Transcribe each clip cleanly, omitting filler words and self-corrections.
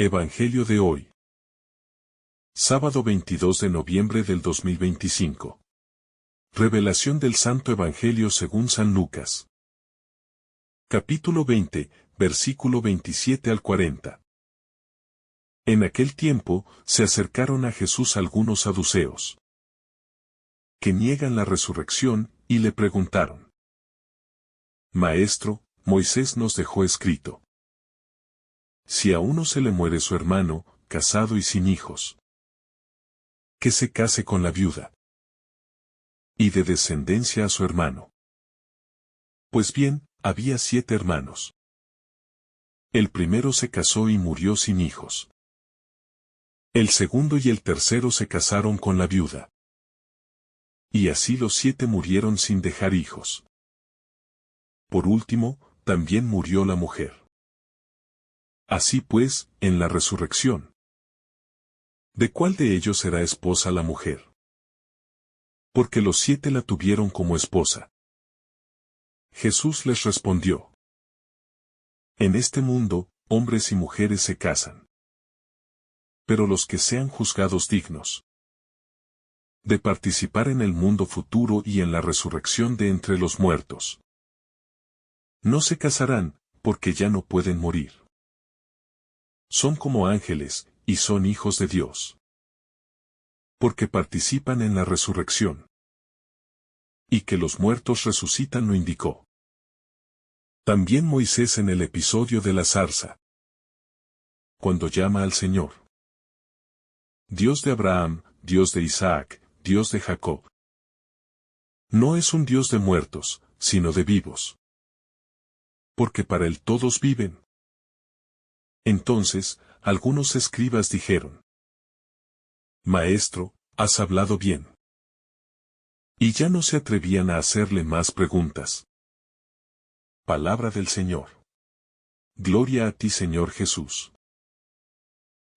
Evangelio de hoy. Sábado 22 de noviembre del 2025. Revelación del Santo Evangelio según San Lucas. Capítulo 20, versículo 27 al 40. En aquel tiempo, se acercaron a Jesús algunos saduceos, que niegan la resurrección, y le preguntaron: Maestro, Moisés nos dejó escrito: si a uno se le muere su hermano, casado y sin hijos, que se case con la viuda, y dé descendencia a su hermano. Pues bien, había 7 hermanos. El primero se casó y murió sin hijos. El segundo y el tercero se casaron con la viuda. Y así los 7 murieron sin dejar hijos. Por último, también murió la mujer. Así pues, en la resurrección, ¿de cuál de ellos será esposa la mujer? Porque los 7 la tuvieron como esposa. Jesús les respondió: en este mundo, hombres y mujeres se casan. Pero los que sean juzgados dignos de participar en el mundo futuro y en la resurrección de entre los muertos, no se casarán, porque ya no pueden morir. Son como ángeles, y son hijos de Dios, porque participan en la resurrección. Y que los muertos resucitan lo indicó también Moisés en el episodio de la zarza, cuando llama al Señor Dios de Abraham, Dios de Isaac, Dios de Jacob. No es un Dios de muertos, sino de vivos, porque para él todos viven. Entonces, algunos escribas dijeron: Maestro, has hablado bien. Y ya no se atrevían a hacerle más preguntas. Palabra del Señor. Gloria a ti, Señor Jesús.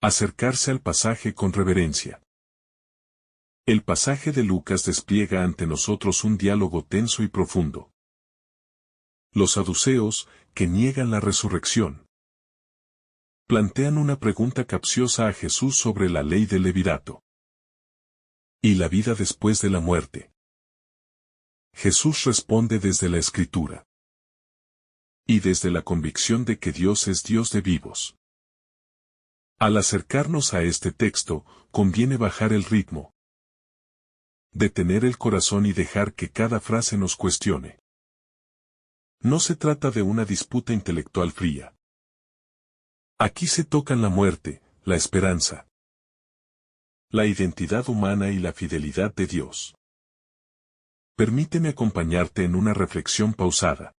Acercarse al pasaje con reverencia. El pasaje de Lucas despliega ante nosotros un diálogo tenso y profundo. Los saduceos, que niegan la resurrección, plantean una pregunta capciosa a Jesús sobre la ley del levirato y la vida después de la muerte. Jesús responde desde la Escritura y desde la convicción de que Dios es Dios de vivos. Al acercarnos a este texto, conviene bajar el ritmo, detener el corazón y dejar que cada frase nos cuestione. No se trata de una disputa intelectual fría. Aquí se tocan la muerte, la esperanza, la identidad humana y la fidelidad de Dios. Permíteme acompañarte en una reflexión pausada,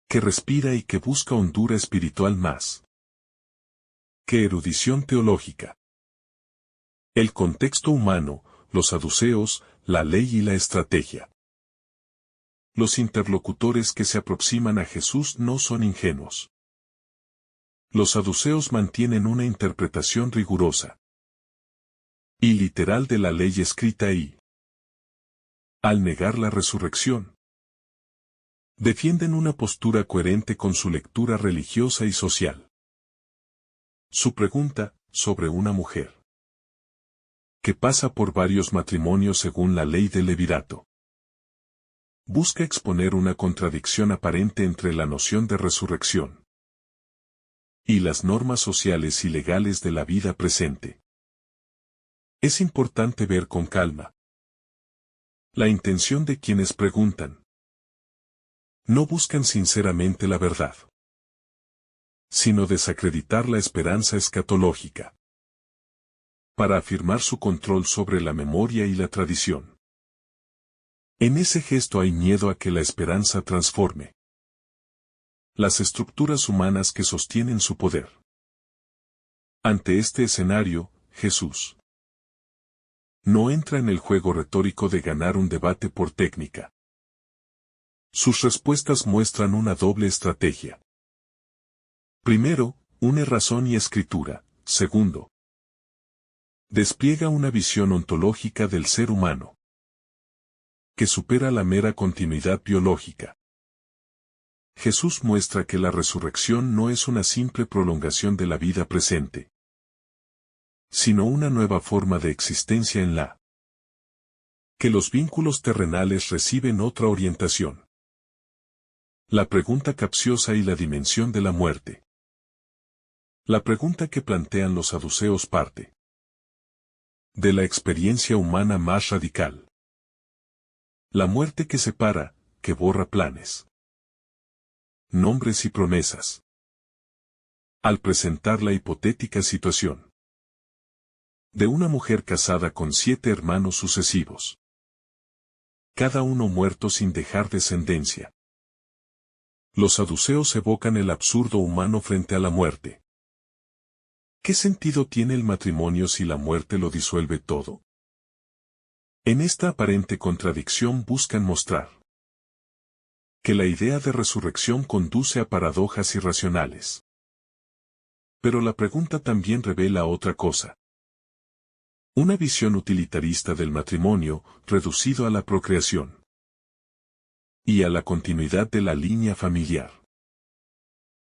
que respira y que busca hondura espiritual más que erudición teológica. El contexto humano, los saduceos, la ley y la estrategia. Los interlocutores que se aproximan a Jesús no son ingenuos. Los saduceos mantienen una interpretación rigurosa y literal de la ley escrita y, al negar la resurrección, defienden una postura coherente con su lectura religiosa y social. Su pregunta, sobre una mujer que pasa por varios matrimonios según la ley del levirato, busca exponer una contradicción aparente entre la noción de resurrección y las normas sociales y legales de la vida presente. Es importante ver con calma la intención de quienes preguntan. No buscan sinceramente la verdad, sino desacreditar la esperanza escatológica, para afirmar su control sobre la memoria y la tradición. En ese gesto hay miedo a que la esperanza transforme las estructuras humanas que sostienen su poder. Ante este escenario, Jesús no entra en el juego retórico de ganar un debate por técnica. Sus respuestas muestran una doble estrategia. Primero, une razón y escritura. Segundo, despliega una visión ontológica del ser humano que supera la mera continuidad biológica. Jesús muestra que la resurrección no es una simple prolongación de la vida presente, sino una nueva forma de existencia en la que los vínculos terrenales reciben otra orientación. La pregunta capciosa y la dimensión de la muerte. La pregunta que plantean los saduceos parte de la experiencia humana más radical. La muerte que separa, que borra planes, nombres y promesas. Al presentar la hipotética situación de una mujer casada con 7 hermanos sucesivos, cada uno muerto sin dejar descendencia, los saduceos evocan el absurdo humano frente a la muerte. ¿Qué sentido tiene el matrimonio si la muerte lo disuelve todo? En esta aparente contradicción buscan mostrar que la idea de resurrección conduce a paradojas irracionales. Pero la pregunta también revela otra cosa. Una visión utilitarista del matrimonio, reducido a la procreación y a la continuidad de la línea familiar.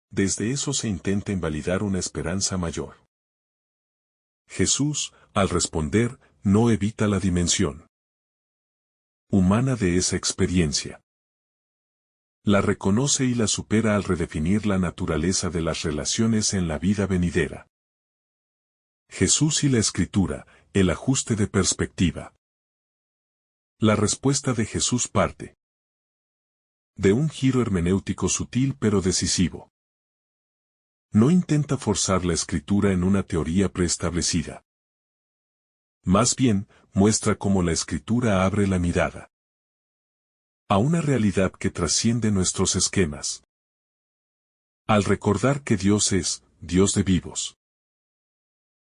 Desde eso se intenta invalidar una esperanza mayor. Jesús, al responder, no evita la dimensión humana de esa experiencia. La reconoce y la supera al redefinir la naturaleza de las relaciones en la vida venidera. Jesús y la Escritura, el ajuste de perspectiva. La respuesta de Jesús parte de un giro hermenéutico sutil pero decisivo. No intenta forzar la Escritura en una teoría preestablecida. Más bien, muestra cómo la Escritura abre la mirada a una realidad que trasciende nuestros esquemas. Al recordar que Dios es Dios de vivos,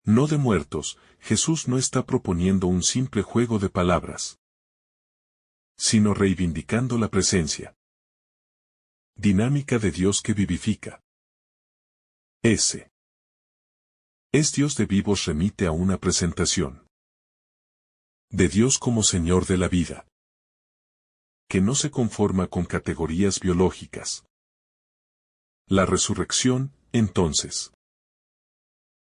no de muertos, Jesús no está proponiendo un simple juego de palabras, sino reivindicando la presencia dinámica de Dios que vivifica. Ese es Dios de vivos remite a una presentación de Dios como Señor de la vida, que no se conforma con categorías biológicas. La resurrección, entonces,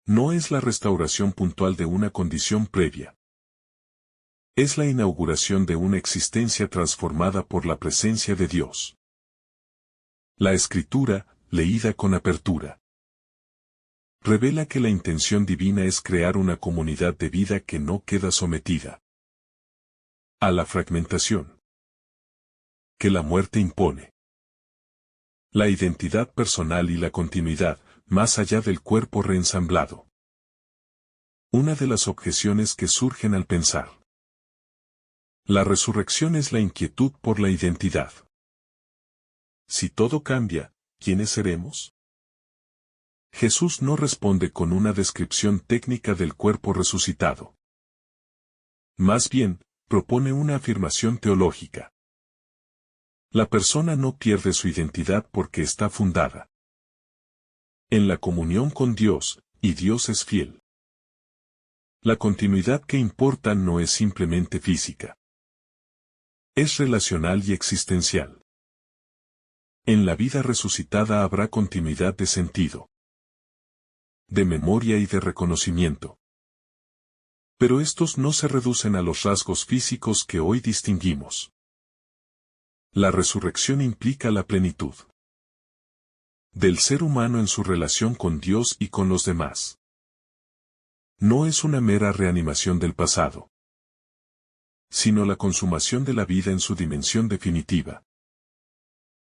no es la restauración puntual de una condición previa. Es la inauguración de una existencia transformada por la presencia de Dios. La Escritura, leída con apertura, revela que la intención divina es crear una comunidad de vida que no queda sometida a la fragmentación que la muerte impone. La identidad personal y la continuidad, más allá del cuerpo reensamblado. Una de las objeciones que surgen al pensar la resurrección es la inquietud por la identidad. Si todo cambia, ¿quiénes seremos? Jesús no responde con una descripción técnica del cuerpo resucitado. Más bien, propone una afirmación teológica. La persona no pierde su identidad porque está fundada en la comunión con Dios, y Dios es fiel. La continuidad que importa no es simplemente física. Es relacional y existencial. En la vida resucitada habrá continuidad de sentido, de memoria y de reconocimiento. Pero estos no se reducen a los rasgos físicos que hoy distinguimos. La resurrección implica la plenitud del ser humano en su relación con Dios y con los demás. No es una mera reanimación del pasado, sino la consumación de la vida en su dimensión definitiva,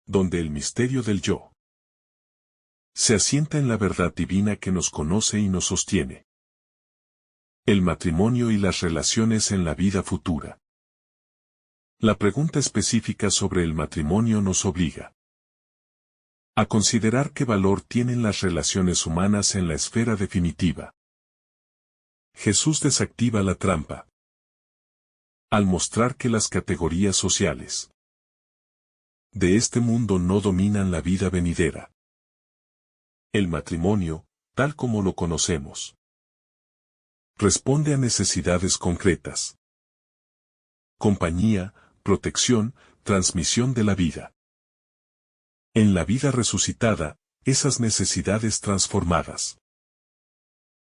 donde el misterio del yo se asienta en la verdad divina que nos conoce y nos sostiene. El matrimonio y las relaciones en la vida futura. La pregunta específica sobre el matrimonio nos obliga a considerar qué valor tienen las relaciones humanas en la esfera definitiva. Jesús desactiva la trampa al mostrar que las categorías sociales de este mundo no dominan la vida venidera. El matrimonio, tal como lo conocemos, responde a necesidades concretas: compañía, protección, transmisión de la vida. En la vida resucitada, esas necesidades transformadas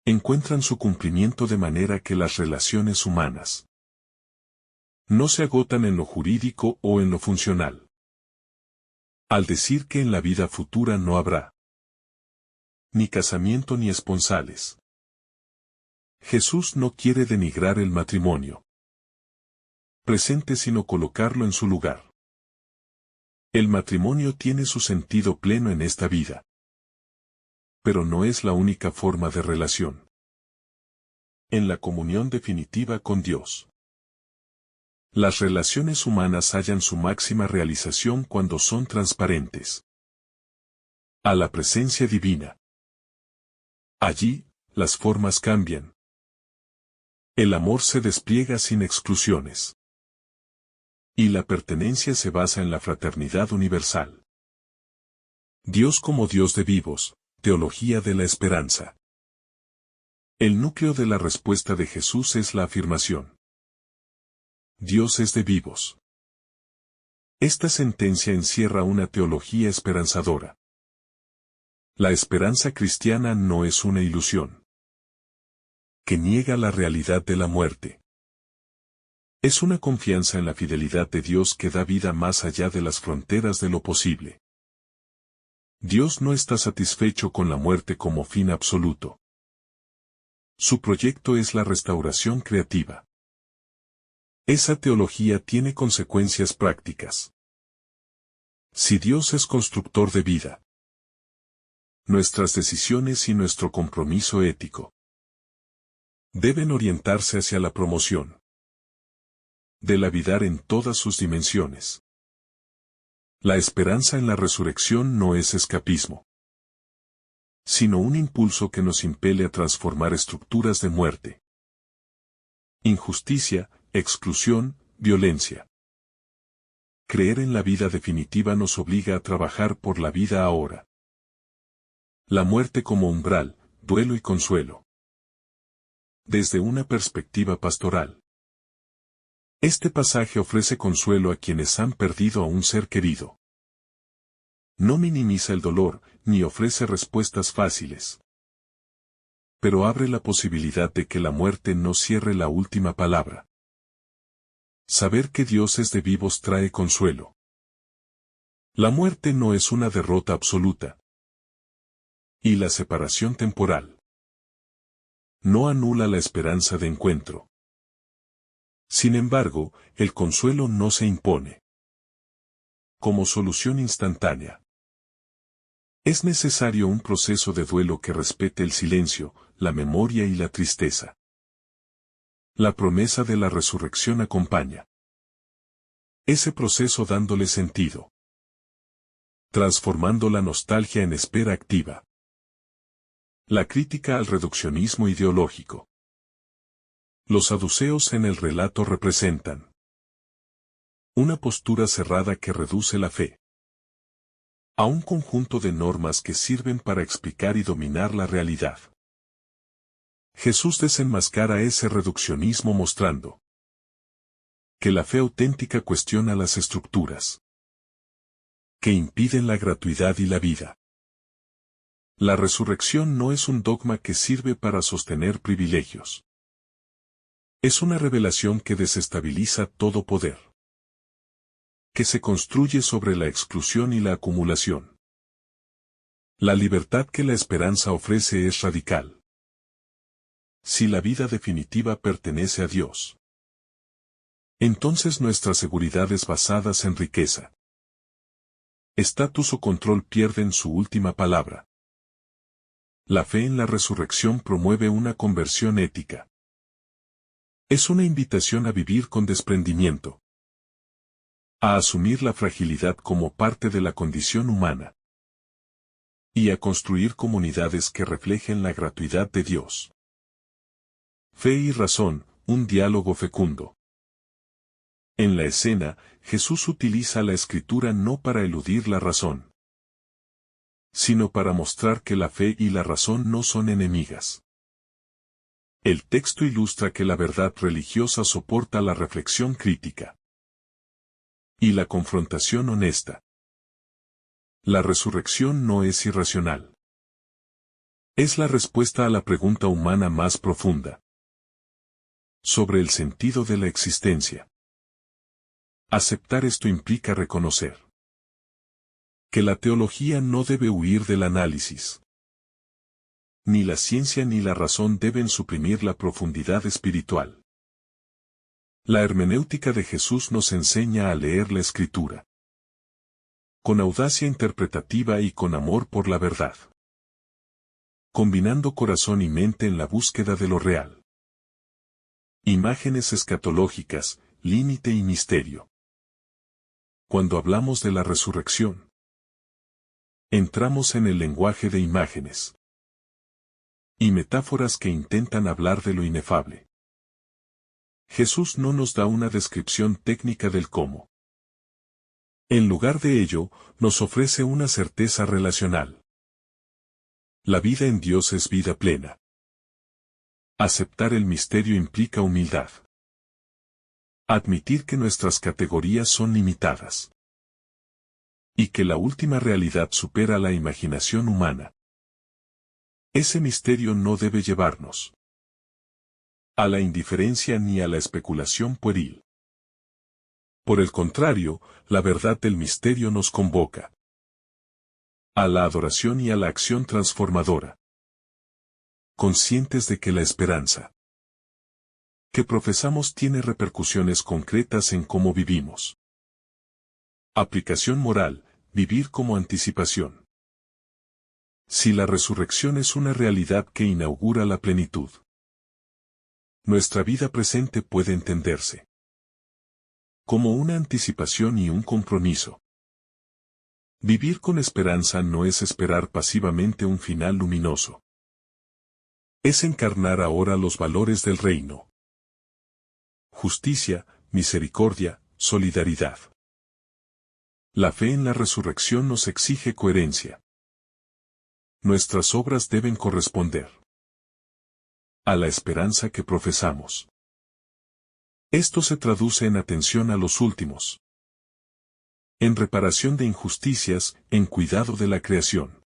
encuentran su cumplimiento de manera que las relaciones humanas no se agotan en lo jurídico o en lo funcional. Al decir que en la vida futura no habrá ni casamiento ni esponsales, Jesús no quiere denigrar el matrimonio presente sino colocarlo en su lugar. El matrimonio tiene su sentido pleno en esta vida, pero no es la única forma de relación. En la comunión definitiva con Dios, las relaciones humanas hallan su máxima realización cuando son transparentes a la presencia divina. Allí, las formas cambian. El amor se despliega sin exclusiones. Y la pertenencia se basa en la fraternidad universal. Dios como Dios de vivos, teología de la esperanza. El núcleo de la respuesta de Jesús es la afirmación: Dios es de vivos. Esta sentencia encierra una teología esperanzadora. La esperanza cristiana no es una ilusión que niega la realidad de la muerte. Es una confianza en la fidelidad de Dios que da vida más allá de las fronteras de lo posible. Dios no está satisfecho con la muerte como fin absoluto. Su proyecto es la restauración creativa. Esa teología tiene consecuencias prácticas. Si Dios es constructor de vida, nuestras decisiones y nuestro compromiso ético deben orientarse hacia la promoción de la vida en todas sus dimensiones. La esperanza en la resurrección no es escapismo, sino un impulso que nos impele a transformar estructuras de muerte, injusticia, exclusión, violencia. Creer en la vida definitiva nos obliga a trabajar por la vida ahora. La muerte como umbral, duelo y consuelo. Desde una perspectiva pastoral, este pasaje ofrece consuelo a quienes han perdido a un ser querido. No minimiza el dolor, ni ofrece respuestas fáciles, pero abre la posibilidad de que la muerte no cierre la última palabra. Saber que Dios es de vivos trae consuelo. La muerte no es una derrota absoluta, y la separación temporal no anula la esperanza de encuentro. Sin embargo, el consuelo no se impone como solución instantánea. Es necesario un proceso de duelo que respete el silencio, la memoria y la tristeza. La promesa de la resurrección acompaña ese proceso dándole sentido, transformando la nostalgia en espera activa. La crítica al reduccionismo ideológico. Los saduceos en el relato representan una postura cerrada que reduce la fe a un conjunto de normas que sirven para explicar y dominar la realidad. Jesús desenmascara ese reduccionismo mostrando que la fe auténtica cuestiona las estructuras que impiden la gratuidad y la vida. La resurrección no es un dogma que sirve para sostener privilegios. Es una revelación que desestabiliza todo poder, que se construye sobre la exclusión y la acumulación. La libertad que la esperanza ofrece es radical. Si la vida definitiva pertenece a Dios, entonces nuestras seguridades basadas en riqueza, estatus o control pierden su última palabra. La fe en la resurrección promueve una conversión ética. Es una invitación a vivir con desprendimiento, a asumir la fragilidad como parte de la condición humana, y a construir comunidades que reflejen la gratuidad de Dios. Fe y razón, un diálogo fecundo. En la escena, Jesús utiliza la escritura no para eludir la razón, sino para mostrar que la fe y la razón no son enemigas. El texto ilustra que la verdad religiosa soporta la reflexión crítica y la confrontación honesta. La resurrección no es irracional. Es la respuesta a la pregunta humana más profunda sobre el sentido de la existencia. Aceptar esto implica reconocer que la teología no debe huir del análisis. Ni la ciencia ni la razón deben suprimir la profundidad espiritual. La hermenéutica de Jesús nos enseña a leer la Escritura con audacia interpretativa y con amor por la verdad, combinando corazón y mente en la búsqueda de lo real. Imágenes escatológicas, límite y misterio. Cuando hablamos de la resurrección, entramos en el lenguaje de imágenes y metáforas que intentan hablar de lo inefable. Jesús no nos da una descripción técnica del cómo. En lugar de ello, nos ofrece una certeza relacional. La vida en Dios es vida plena. Aceptar el misterio implica humildad. Admitir que nuestras categorías son limitadas. Y que la última realidad supera la imaginación humana. Ese misterio no debe llevarnos a la indiferencia ni a la especulación pueril. Por el contrario, la verdad del misterio nos convoca a la adoración y a la acción transformadora. Conscientes de que la esperanza que profesamos tiene repercusiones concretas en cómo vivimos. Aplicación moral, vivir como anticipación. Si la resurrección es una realidad que inaugura la plenitud, nuestra vida presente puede entenderse como una anticipación y un compromiso. Vivir con esperanza no es esperar pasivamente un final luminoso. Es encarnar ahora los valores del reino. Justicia, misericordia, solidaridad. La fe en la resurrección nos exige coherencia. Nuestras obras deben corresponder a la esperanza que profesamos. Esto se traduce en atención a los últimos, en reparación de injusticias, en cuidado de la creación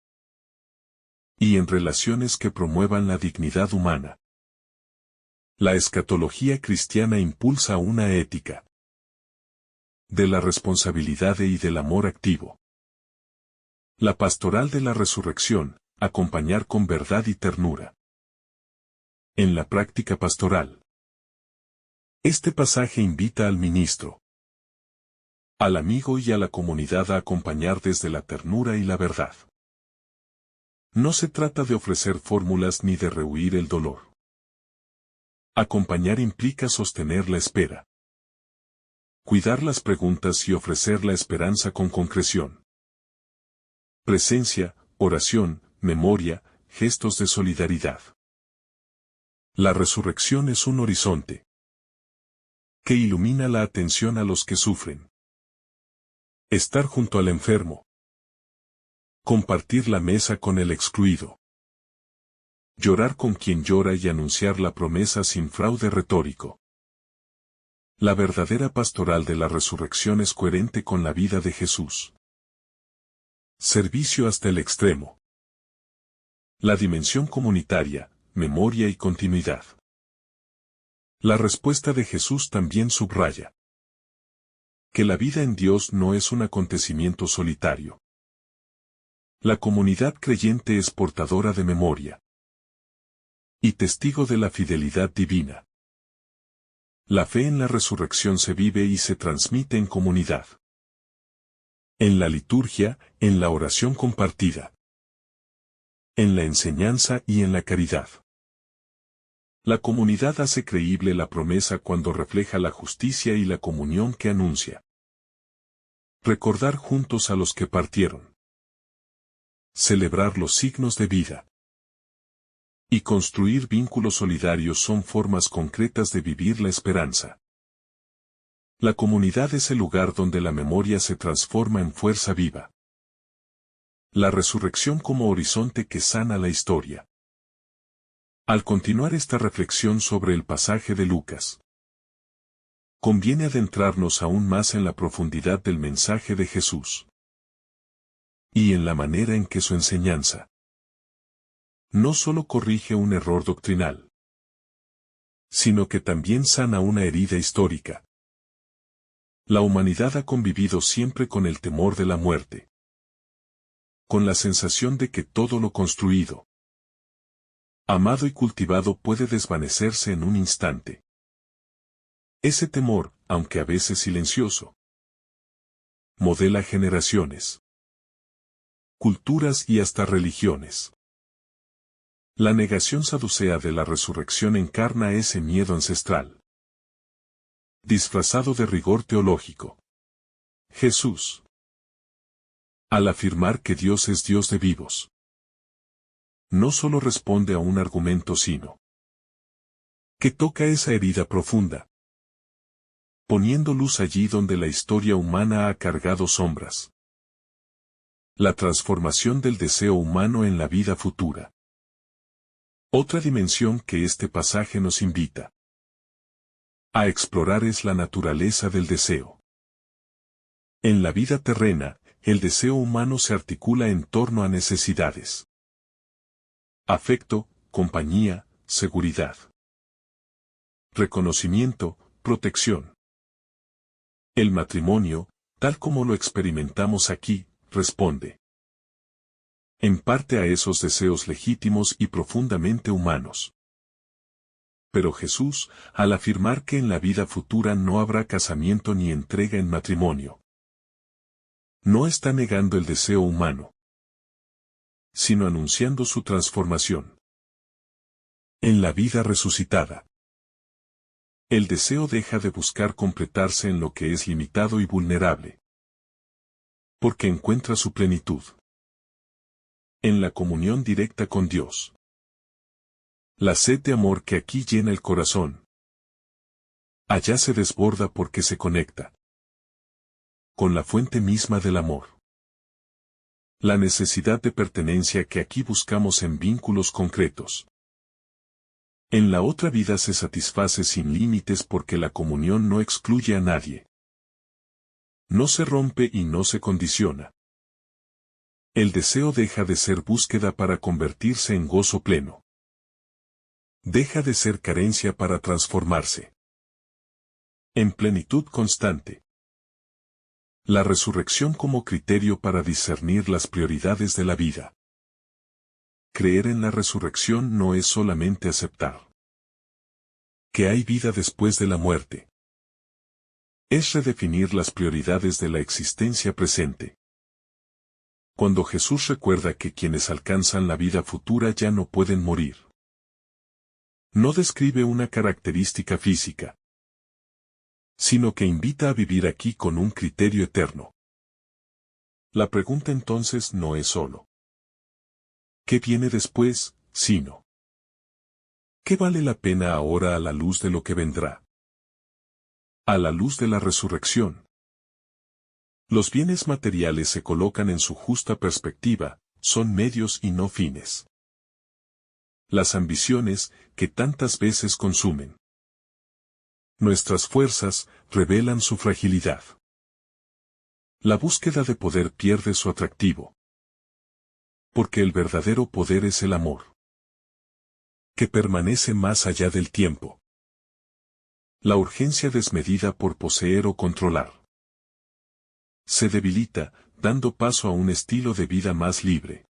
y en relaciones que promuevan la dignidad humana. La escatología cristiana impulsa una ética de la responsabilidad y del amor activo. La pastoral de la resurrección, acompañar con verdad y ternura. En la práctica pastoral, este pasaje invita al ministro, al amigo y a la comunidad a acompañar desde la ternura y la verdad. No se trata de ofrecer fórmulas ni de rehuir el dolor. Acompañar implica sostener la espera, cuidar las preguntas y ofrecer la esperanza con concreción. Presencia, oración, memoria, gestos de solidaridad. La resurrección es un horizonte que ilumina la atención a los que sufren. Estar junto al enfermo. Compartir la mesa con el excluido. Llorar con quien llora y anunciar la promesa sin fraude retórico. La verdadera pastoral de la resurrección es coherente con la vida de Jesús. Servicio hasta el extremo. La dimensión comunitaria, memoria y continuidad. La respuesta de Jesús también subraya que la vida en Dios no es un acontecimiento solitario. La comunidad creyente es portadora de memoria y testigo de la fidelidad divina. La fe en la resurrección se vive y se transmite en comunidad. En la liturgia, en la oración compartida. En la enseñanza y en la caridad. La comunidad hace creíble la promesa cuando refleja la justicia y la comunión que anuncia. Recordar juntos a los que partieron. Celebrar los signos de vida. Y construir vínculos solidarios son formas concretas de vivir la esperanza. La comunidad es el lugar donde la memoria se transforma en fuerza viva. La resurrección como horizonte que sana la historia. Al continuar esta reflexión sobre el pasaje de Lucas, conviene adentrarnos aún más en la profundidad del mensaje de Jesús. y en la manera en que su enseñanza no solo corrige un error doctrinal, sino que también sana una herida histórica. La humanidad ha convivido siempre con el temor de la muerte, con la sensación de que todo lo construido, amado y cultivado puede desvanecerse en un instante. Ese temor, aunque a veces silencioso, modela generaciones, culturas y hasta religiones. La negación saducea de la resurrección encarna ese miedo ancestral, disfrazado de rigor teológico. Jesús, al afirmar que Dios es Dios de vivos, no solo responde a un argumento sino que toca esa herida profunda, poniendo luz allí donde la historia humana ha cargado sombras. La transformación del deseo humano en la vida futura. Otra dimensión que este pasaje nos invita a explorar es la naturaleza del deseo. En la vida terrena, el deseo humano se articula en torno a necesidades. Afecto, compañía, seguridad. Reconocimiento, protección. El matrimonio, tal como lo experimentamos aquí, responde en parte a esos deseos legítimos y profundamente humanos. Pero Jesús, al afirmar que en la vida futura no habrá casamiento ni entrega en matrimonio, no está negando el deseo humano, sino anunciando su transformación. En la vida resucitada, el deseo deja de buscar completarse en lo que es limitado y vulnerable, porque encuentra su plenitud en la comunión directa con Dios. La sed de amor que aquí llena el corazón, allá se desborda porque se conecta con la fuente misma del amor. La necesidad de pertenencia que aquí buscamos en vínculos concretos, en la otra vida se satisface sin límites porque la comunión no excluye a nadie. No se rompe y no se condiciona. El deseo deja de ser búsqueda para convertirse en gozo pleno. Deja de ser carencia para transformarse en plenitud constante. La resurrección como criterio para discernir las prioridades de la vida. Creer en la resurrección no es solamente aceptar que hay vida después de la muerte. Es redefinir las prioridades de la existencia presente. Cuando Jesús recuerda que quienes alcanzan la vida futura ya no pueden morir, no describe una característica física, sino que invita a vivir aquí con un criterio eterno. La pregunta entonces no es solo ¿qué viene después?, sino ¿qué vale la pena ahora a la luz de lo que vendrá? A la luz de la resurrección. Los bienes materiales se colocan en su justa perspectiva, son medios y no fines. Las ambiciones, que tantas veces consumen nuestras fuerzas, revelan su fragilidad. La búsqueda de poder pierde su atractivo. Porque el verdadero poder es el amor, que permanece más allá del tiempo. La urgencia desmedida por poseer o controlar se debilita, dando paso a un estilo de vida más libre,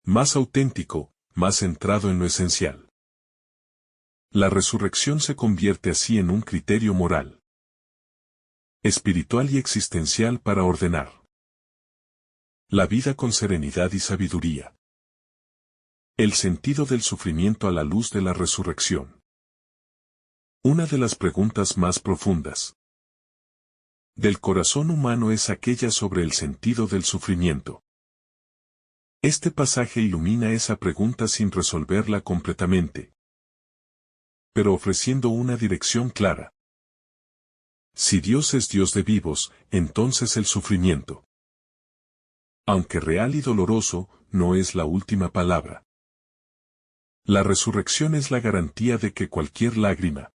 más auténtico, más centrado en lo esencial. La resurrección se convierte así en un criterio moral, espiritual y existencial para ordenar la vida con serenidad y sabiduría. El sentido del sufrimiento a la luz de la resurrección. Una de las preguntas más profundas del corazón humano es aquella sobre el sentido del sufrimiento. Este pasaje ilumina esa pregunta sin resolverla completamente, pero ofreciendo una dirección clara. Si Dios es Dios de vivos, entonces el sufrimiento, aunque real y doloroso, no es la última palabra. La resurrección es la garantía de que cualquier lágrima,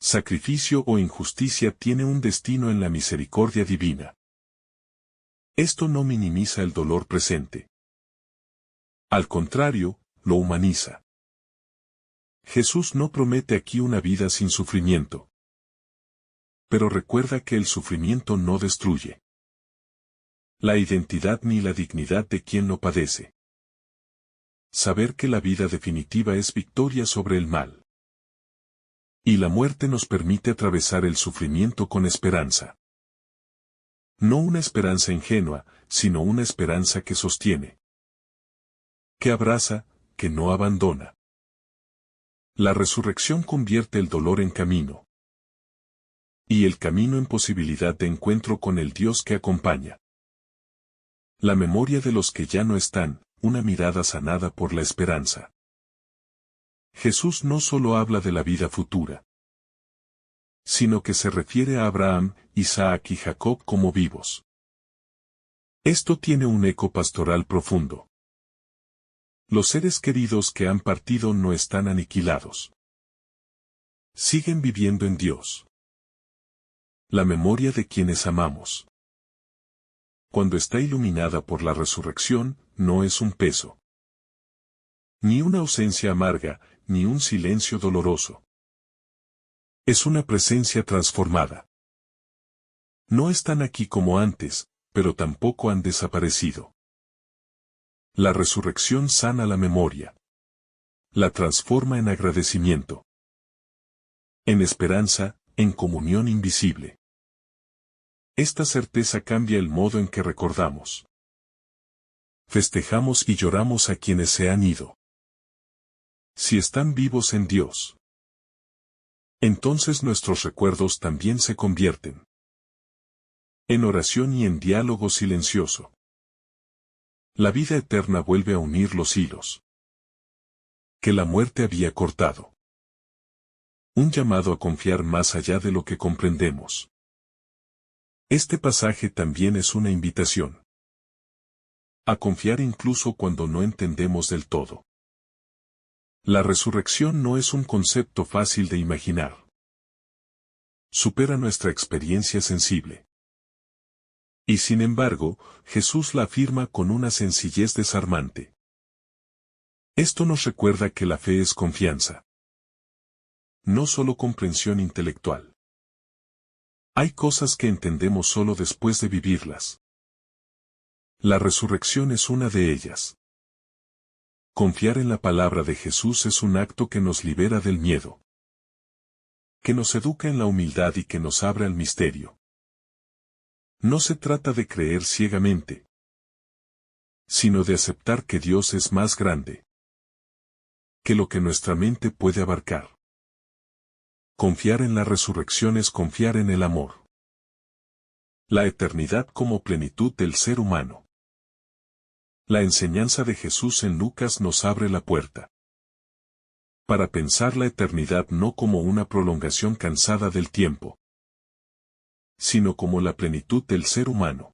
sacrificio o injusticia tiene un destino en la misericordia divina. Esto no minimiza el dolor presente. Al contrario, lo humaniza. Jesús no promete aquí una vida sin sufrimiento. Pero recuerda que el sufrimiento no destruye la identidad ni la dignidad de quien lo padece. Saber que la vida definitiva es victoria sobre el mal. Y la muerte nos permite atravesar el sufrimiento con esperanza. No una esperanza ingenua, sino una esperanza que sostiene, que abraza, que no abandona. La resurrección convierte el dolor en camino. Y el camino en posibilidad de encuentro con el Dios que acompaña. La memoria de los que ya no están, una mirada sanada por la esperanza. Jesús no solo habla de la vida futura, sino que se refiere a Abraham, Isaac y Jacob como vivos. Esto tiene un eco pastoral profundo. Los seres queridos que han partido no están aniquilados. Siguen viviendo en Dios. La memoria de quienes amamos, cuando está iluminada por la resurrección, no es un peso. Ni una ausencia amarga, ni un silencio doloroso. Es una presencia transformada. No están aquí como antes, pero tampoco han desaparecido. La resurrección sana la memoria. La transforma en agradecimiento. En esperanza, en comunión invisible. Esta certeza cambia el modo en que recordamos. Festejamos y lloramos a quienes se han ido. Si están vivos en Dios, entonces nuestros recuerdos también se convierten en oración y en diálogo silencioso. La vida eterna vuelve a unir los hilos que la muerte había cortado. Un llamado a confiar más allá de lo que comprendemos. Este pasaje también es una invitación a confiar incluso cuando no entendemos del todo. La resurrección no es un concepto fácil de imaginar. Supera nuestra experiencia sensible. Y sin embargo, Jesús la afirma con una sencillez desarmante. Esto nos recuerda que la fe es confianza. No solo comprensión intelectual. Hay cosas que entendemos solo después de vivirlas. La resurrección es una de ellas. Confiar en la palabra de Jesús es un acto que nos libera del miedo, que nos educa en la humildad y que nos abre al misterio. No se trata de creer ciegamente, sino de aceptar que Dios es más grande que lo que nuestra mente puede abarcar. Confiar en la resurrección es confiar en el amor. La eternidad como plenitud del ser humano. La enseñanza de Jesús en Lucas nos abre la puerta para pensar la eternidad no como una prolongación cansada del tiempo, sino como la plenitud del ser humano.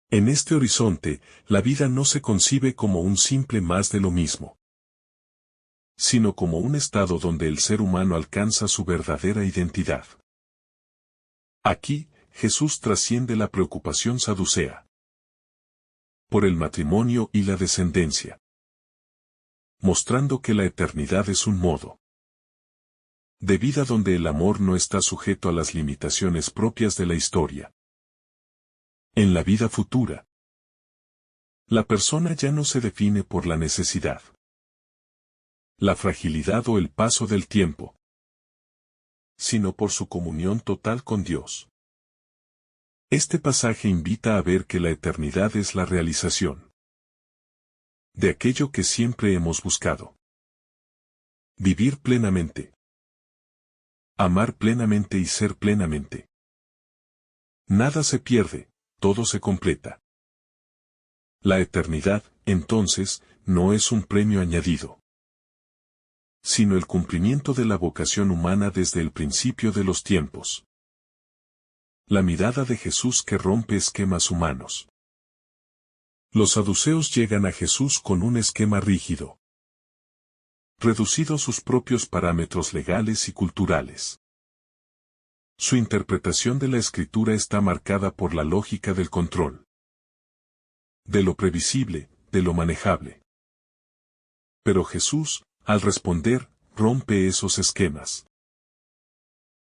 En este horizonte, la vida no se concibe como un simple más de lo mismo, sino como un estado donde el ser humano alcanza su verdadera identidad. Aquí, Jesús trasciende la preocupación saducea por el matrimonio y la descendencia, mostrando que la eternidad es un modo de vida donde el amor no está sujeto a las limitaciones propias de la historia. En la vida futura, la persona ya no se define por la necesidad, la fragilidad o el paso del tiempo, sino por su comunión total con Dios. Este pasaje invita a ver que la eternidad es la realización de aquello que siempre hemos buscado. Vivir plenamente. Amar plenamente y ser plenamente. Nada se pierde, todo se completa. La eternidad, entonces, no es un premio añadido, sino el cumplimiento de la vocación humana desde el principio de los tiempos. La mirada de Jesús que rompe esquemas humanos. Los saduceos llegan a Jesús con un esquema rígido, reducido a sus propios parámetros legales y culturales. Su interpretación de la escritura está marcada por la lógica del control. De lo previsible, de lo manejable. Pero Jesús, al responder, rompe esos esquemas.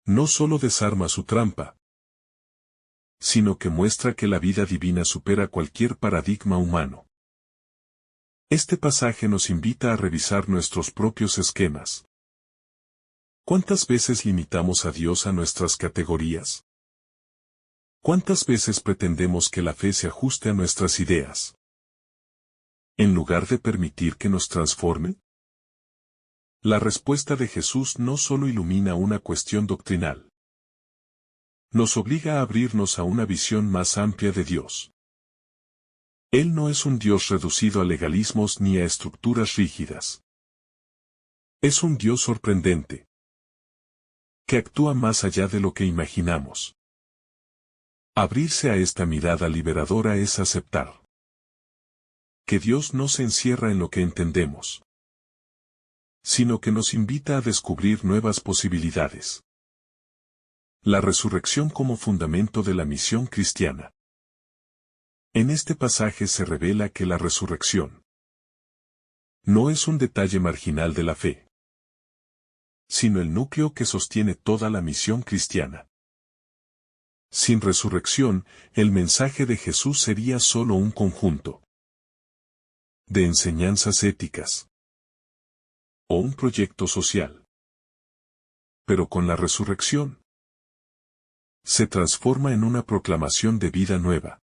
No solo desarma su trampa, sino que muestra que la vida divina supera cualquier paradigma humano. Este pasaje nos invita a revisar nuestros propios esquemas. ¿Cuántas veces limitamos a Dios a nuestras categorías? ¿Cuántas veces pretendemos que la fe se ajuste a nuestras ideas, en lugar de permitir que nos transforme? La respuesta de Jesús no solo ilumina una cuestión doctrinal. Nos obliga a abrirnos a una visión más amplia de Dios. Él no es un Dios reducido a legalismos ni a estructuras rígidas. Es un Dios sorprendente, que actúa más allá de lo que imaginamos. Abrirse a esta mirada liberadora es aceptar que Dios no se encierra en lo que entendemos, sino que nos invita a descubrir nuevas posibilidades. La resurrección como fundamento de la misión cristiana. En este pasaje se revela que la resurrección no es un detalle marginal de la fe, sino el núcleo que sostiene toda la misión cristiana. Sin resurrección, el mensaje de Jesús sería solo un conjunto de enseñanzas éticas o un proyecto social. Pero con la resurrección, se transforma en una proclamación de vida nueva.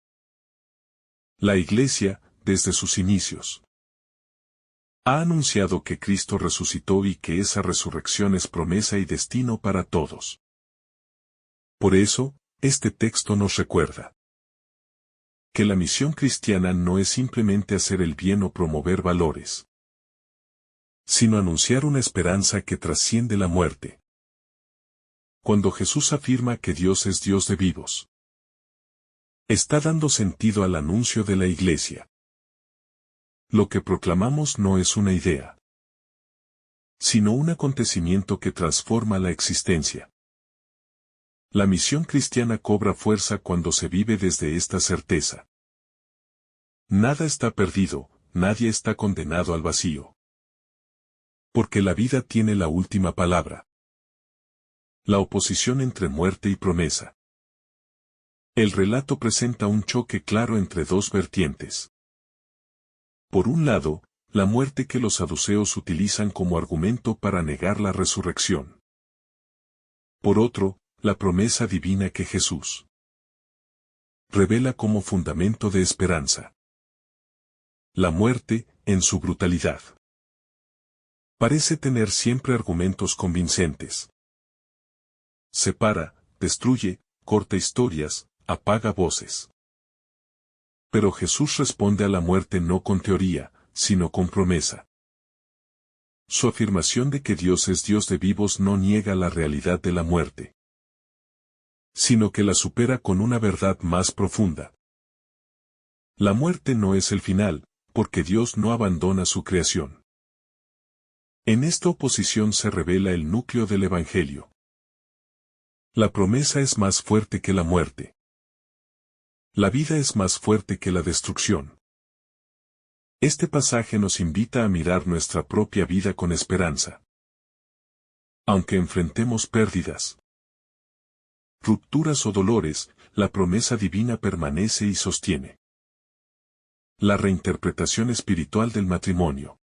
La Iglesia, desde sus inicios, ha anunciado que Cristo resucitó y que esa resurrección es promesa y destino para todos. Por eso, este texto nos recuerda que la misión cristiana no es simplemente hacer el bien o promover valores, sino anunciar una esperanza que trasciende la muerte. Cuando Jesús afirma que Dios es Dios de vivos, está dando sentido al anuncio de la Iglesia. Lo que proclamamos no es una idea, sino un acontecimiento que transforma la existencia. La misión cristiana cobra fuerza cuando se vive desde esta certeza. Nada está perdido, nadie está condenado al vacío. Porque la vida tiene la última palabra. La oposición entre muerte y promesa. El relato presenta un choque claro entre dos vertientes. Por un lado, la muerte que los saduceos utilizan como argumento para negar la resurrección. Por otro, la promesa divina que Jesús revela como fundamento de esperanza. La muerte, en su brutalidad, parece tener siempre argumentos convincentes. Separa, destruye, corta historias, apaga voces. Pero Jesús responde a la muerte no con teoría, sino con promesa. Su afirmación de que Dios es Dios de vivos no niega la realidad de la muerte, sino que la supera con una verdad más profunda. La muerte no es el final, porque Dios no abandona su creación. En esta oposición se revela el núcleo del Evangelio. La promesa es más fuerte que la muerte. La vida es más fuerte que la destrucción. Este pasaje nos invita a mirar nuestra propia vida con esperanza. Aunque enfrentemos pérdidas, rupturas o dolores, la promesa divina permanece y sostiene. La reinterpretación espiritual del matrimonio.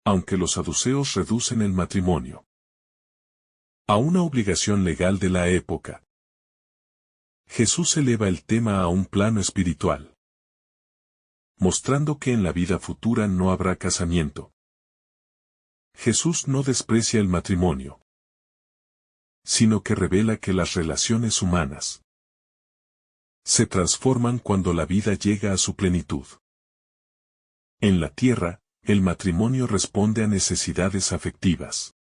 Aunque los saduceos reducen el matrimonio a una obligación legal de la época, Jesús eleva el tema a un plano espiritual, mostrando que en la vida futura no habrá casamiento. Jesús no desprecia el matrimonio, sino que revela que las relaciones humanas se transforman cuando la vida llega a su plenitud. En la tierra, el matrimonio responde a necesidades afectivas,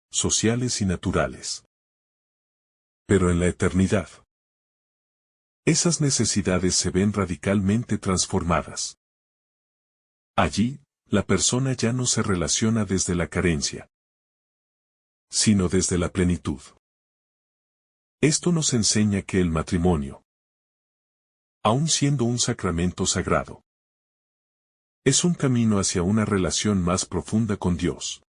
sociales y naturales. Pero en la eternidad, esas necesidades se ven radicalmente transformadas. Allí, la persona ya no se relaciona desde la carencia, sino desde la plenitud. Esto nos enseña que el matrimonio, aun siendo un sacramento sagrado, es un camino hacia una relación más profunda con Dios.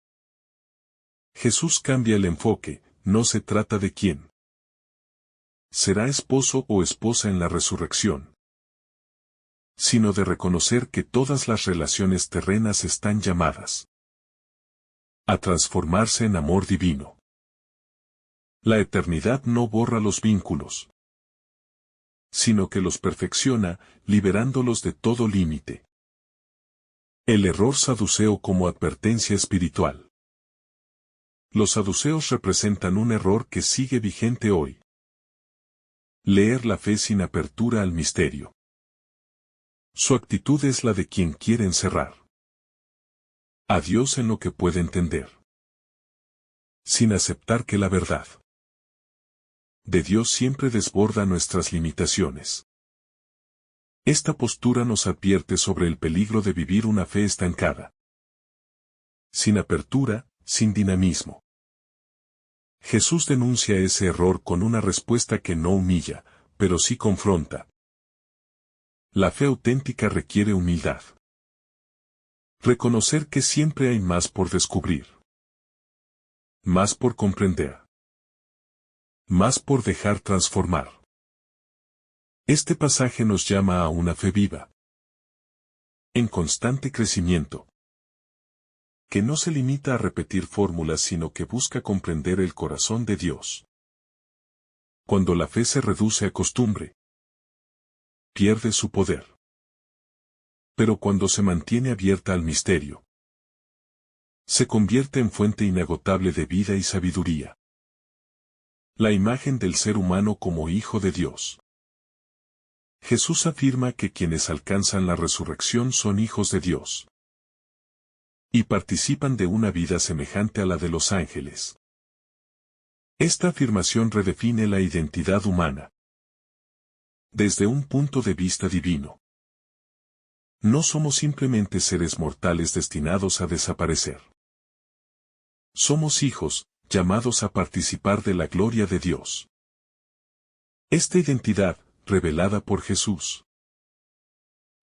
Jesús cambia el enfoque, no se trata de quién será esposo o esposa en la resurrección, sino de reconocer que todas las relaciones terrenas están llamadas a transformarse en amor divino. La eternidad no borra los vínculos, sino que los perfecciona, liberándolos de todo límite. El error saduceo como advertencia espiritual. Los saduceos representan un error que sigue vigente hoy. Leer la fe sin apertura al misterio. Su actitud es la de quien quiere encerrar a Dios en lo que puede entender, sin aceptar que la verdad de Dios siempre desborda nuestras limitaciones. Esta postura nos advierte sobre el peligro de vivir una fe estancada, sin apertura, sin dinamismo. Jesús denuncia ese error con una respuesta que no humilla, pero sí confronta. La fe auténtica requiere humildad. Reconocer que siempre hay más por descubrir, más por comprender, más por dejar transformar. Este pasaje nos llama a una fe viva, en constante crecimiento, que no se limita a repetir fórmulas sino que busca comprender el corazón de Dios. Cuando la fe se reduce a costumbre, pierde su poder. Pero cuando se mantiene abierta al misterio, se convierte en fuente inagotable de vida y sabiduría. La imagen del ser humano como hijo de Dios. Jesús afirma que quienes alcanzan la resurrección son hijos de Dios y participan de una vida semejante a la de los ángeles. Esta afirmación redefine la identidad humana desde un punto de vista divino. No somos simplemente seres mortales destinados a desaparecer. Somos hijos, llamados a participar de la gloria de Dios. Esta identidad, revelada por Jesús,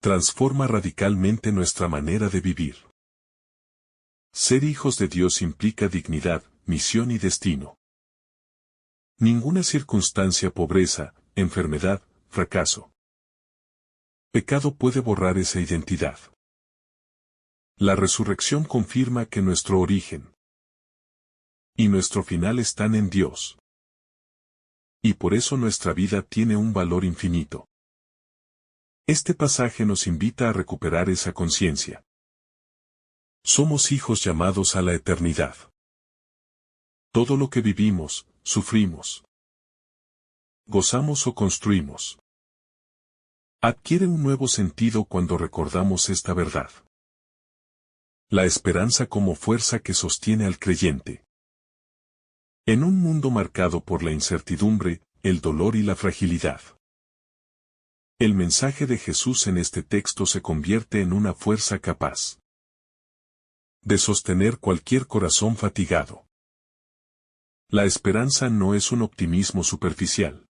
transforma radicalmente nuestra manera de vivir. Ser hijos de Dios implica dignidad, misión y destino. Ninguna circunstancia, pobreza, enfermedad, fracaso, pecado puede borrar esa identidad. La resurrección confirma que nuestro origen y nuestro final están en Dios. Y por eso nuestra vida tiene un valor infinito. Este pasaje nos invita a recuperar esa conciencia. Somos hijos llamados a la eternidad. Todo lo que vivimos, sufrimos, gozamos o construimos, adquiere un nuevo sentido cuando recordamos esta verdad. La esperanza como fuerza que sostiene al creyente. En un mundo marcado por la incertidumbre, el dolor y la fragilidad, el mensaje de Jesús en este texto se convierte en una fuerza capaz de sostener cualquier corazón fatigado. La esperanza no es un optimismo superficial,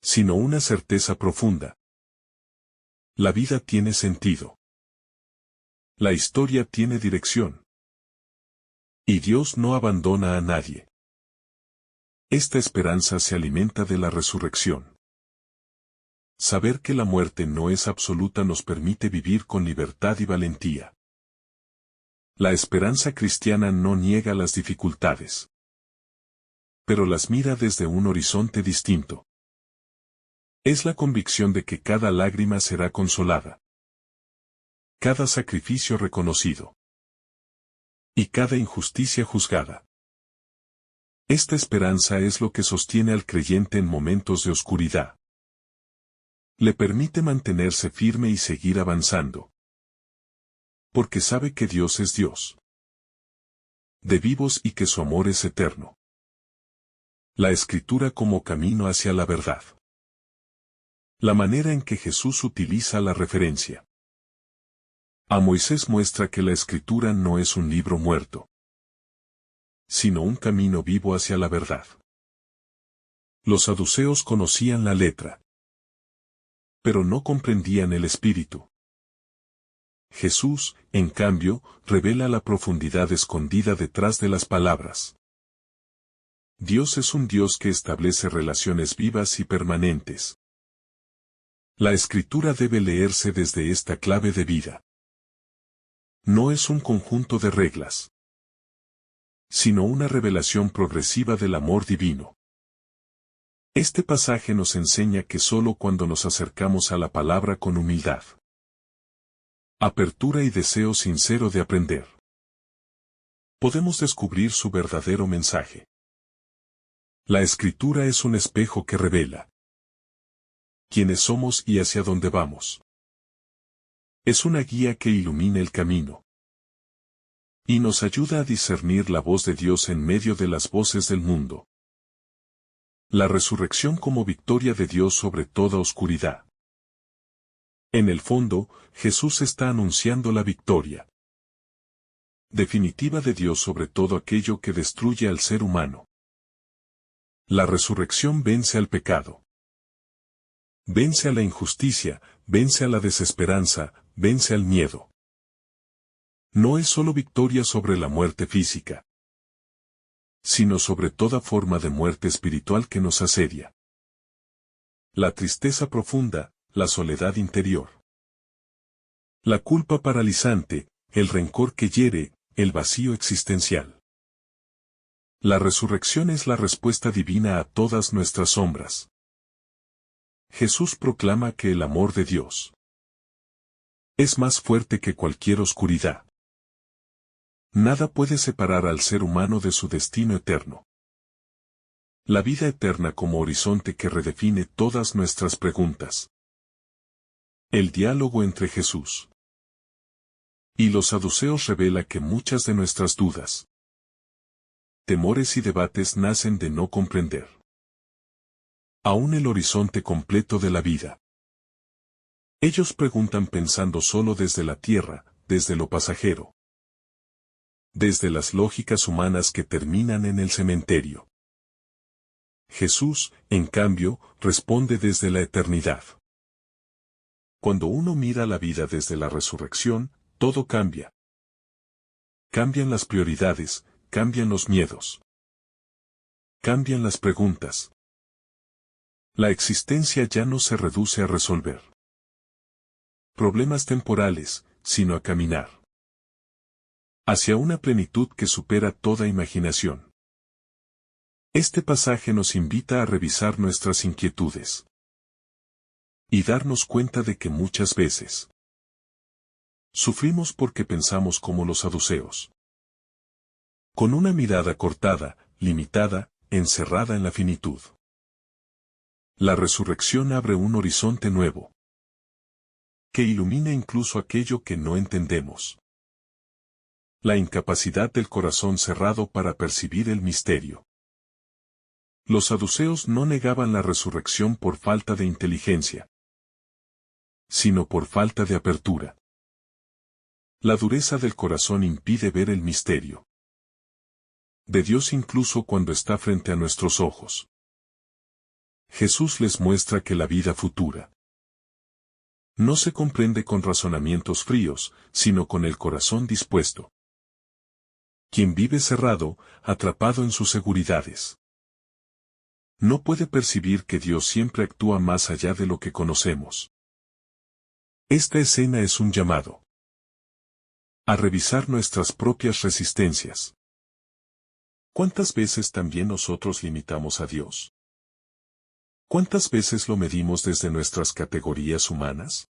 sino una certeza profunda. La vida tiene sentido. La historia tiene dirección. Y Dios no abandona a nadie. Esta esperanza se alimenta de la resurrección. Saber que la muerte no es absoluta nos permite vivir con libertad y valentía. La esperanza cristiana no niega las dificultades, pero las mira desde un horizonte distinto. Es la convicción de que cada lágrima será consolada, cada sacrificio reconocido y cada injusticia juzgada. Esta esperanza es lo que sostiene al creyente en momentos de oscuridad. Le permite mantenerse firme y seguir avanzando, porque sabe que Dios es Dios de vivos y que su amor es eterno. La Escritura como camino hacia la verdad. La manera en que Jesús utiliza la referencia a Moisés muestra que la Escritura no es un libro muerto, sino un camino vivo hacia la verdad. Los saduceos conocían la letra, pero no comprendían el espíritu. Jesús, en cambio, revela la profundidad escondida detrás de las palabras. Dios es un Dios que establece relaciones vivas y permanentes. La Escritura debe leerse desde esta clave de vida. No es un conjunto de reglas, sino una revelación progresiva del amor divino. Este pasaje nos enseña que solo cuando nos acercamos a la palabra con humildad, apertura y deseo sincero de aprender, podemos descubrir su verdadero mensaje. La Escritura es un espejo que revela quiénes somos y hacia dónde vamos. Es una guía que ilumina el camino y nos ayuda a discernir la voz de Dios en medio de las voces del mundo. La resurrección como victoria de Dios sobre toda oscuridad. En el fondo, Jesús está anunciando la victoria definitiva de Dios sobre todo aquello que destruye al ser humano. La resurrección vence al pecado, vence a la injusticia, vence a la desesperanza, vence al miedo. No es solo victoria sobre la muerte física, sino sobre toda forma de muerte espiritual que nos asedia. La tristeza profunda, la soledad interior, la culpa paralizante, el rencor que hiere, el vacío existencial. La resurrección es la respuesta divina a todas nuestras sombras. Jesús proclama que el amor de Dios es más fuerte que cualquier oscuridad. Nada puede separar al ser humano de su destino eterno. La vida eterna como horizonte que redefine todas nuestras preguntas. El diálogo entre Jesús y los saduceos revela que muchas de nuestras dudas, temores y debates nacen de no comprender aún el horizonte completo de la vida. Ellos preguntan pensando solo desde la tierra, desde lo pasajero, desde las lógicas humanas que terminan en el cementerio. Jesús, en cambio, responde desde la eternidad. Cuando uno mira la vida desde la resurrección, todo cambia. Cambian las prioridades, cambian los miedos, cambian las preguntas. La existencia ya no se reduce a resolver problemas temporales, sino a caminar hacia una plenitud que supera toda imaginación. Este pasaje nos invita a revisar nuestras inquietudes y darnos cuenta de que muchas veces sufrimos porque pensamos como los saduceos, con una mirada cortada, limitada, encerrada en la finitud. La resurrección abre un horizonte nuevo, que ilumina incluso aquello que no entendemos. La incapacidad del corazón cerrado para percibir el misterio. Los saduceos no negaban la resurrección por falta de inteligencia, sino por falta de apertura. La dureza del corazón impide ver el misterio de Dios incluso cuando está frente a nuestros ojos. Jesús les muestra que la vida futura no se comprende con razonamientos fríos, sino con el corazón dispuesto. Quien vive cerrado, atrapado en sus seguridades, no puede percibir que Dios siempre actúa más allá de lo que conocemos. Esta escena es un llamado a revisar nuestras propias resistencias. ¿Cuántas veces también nosotros limitamos a Dios? ¿Cuántas veces lo medimos desde nuestras categorías humanas?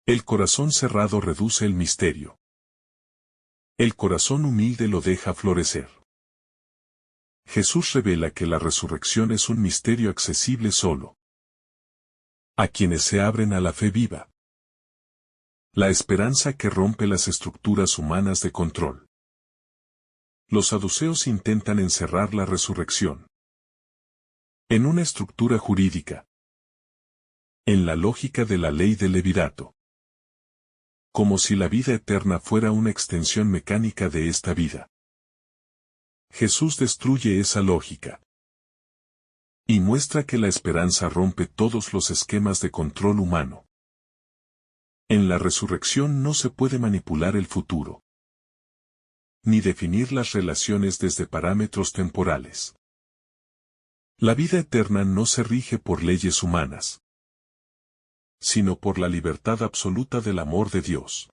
El corazón cerrado reduce el misterio. El corazón humilde lo deja florecer. Jesús revela que la resurrección es un misterio accesible solo a quienes se abren a la fe viva. La esperanza que rompe las estructuras humanas de control. Los saduceos intentan encerrar la resurrección en una estructura jurídica, en la lógica de la ley del levirato, como si la vida eterna fuera una extensión mecánica de esta vida. Jesús destruye esa lógica. Y muestra que la esperanza rompe todos los esquemas de control humano. En la resurrección no se puede manipular el futuro, ni definir las relaciones desde parámetros temporales. La vida eterna no se rige por leyes humanas, sino por la libertad absoluta del amor de Dios.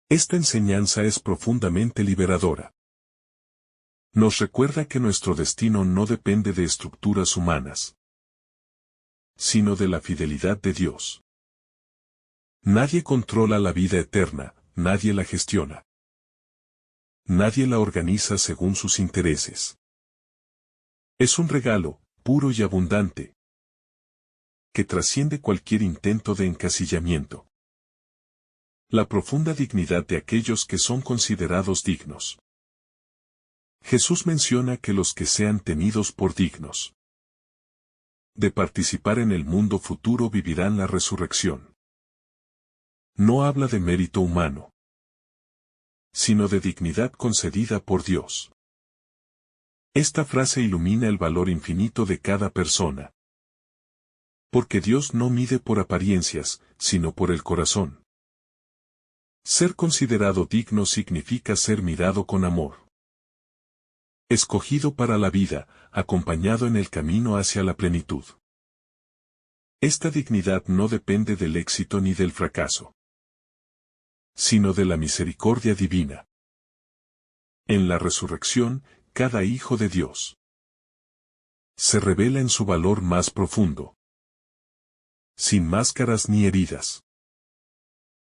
Esta enseñanza es profundamente liberadora. Nos recuerda que nuestro destino no depende de estructuras humanas, sino de la fidelidad de Dios. Nadie controla la vida eterna, nadie la gestiona. Nadie la organiza según sus intereses. Es un regalo, puro y abundante, que trasciende cualquier intento de encasillamiento. La profunda dignidad de aquellos que son considerados dignos. Jesús menciona que los que sean tenidos por dignos de participar en el mundo futuro vivirán la resurrección. No habla de mérito humano, sino de dignidad concedida por Dios. Esta frase ilumina el valor infinito de cada persona. Porque Dios no mide por apariencias, sino por el corazón. Ser considerado digno significa ser mirado con amor. Escogido para la vida, acompañado en el camino hacia la plenitud. Esta dignidad no depende del éxito ni del fracaso, sino de la misericordia divina. En la resurrección, cada hijo de Dios se revela en su valor más profundo, sin máscaras ni heridas,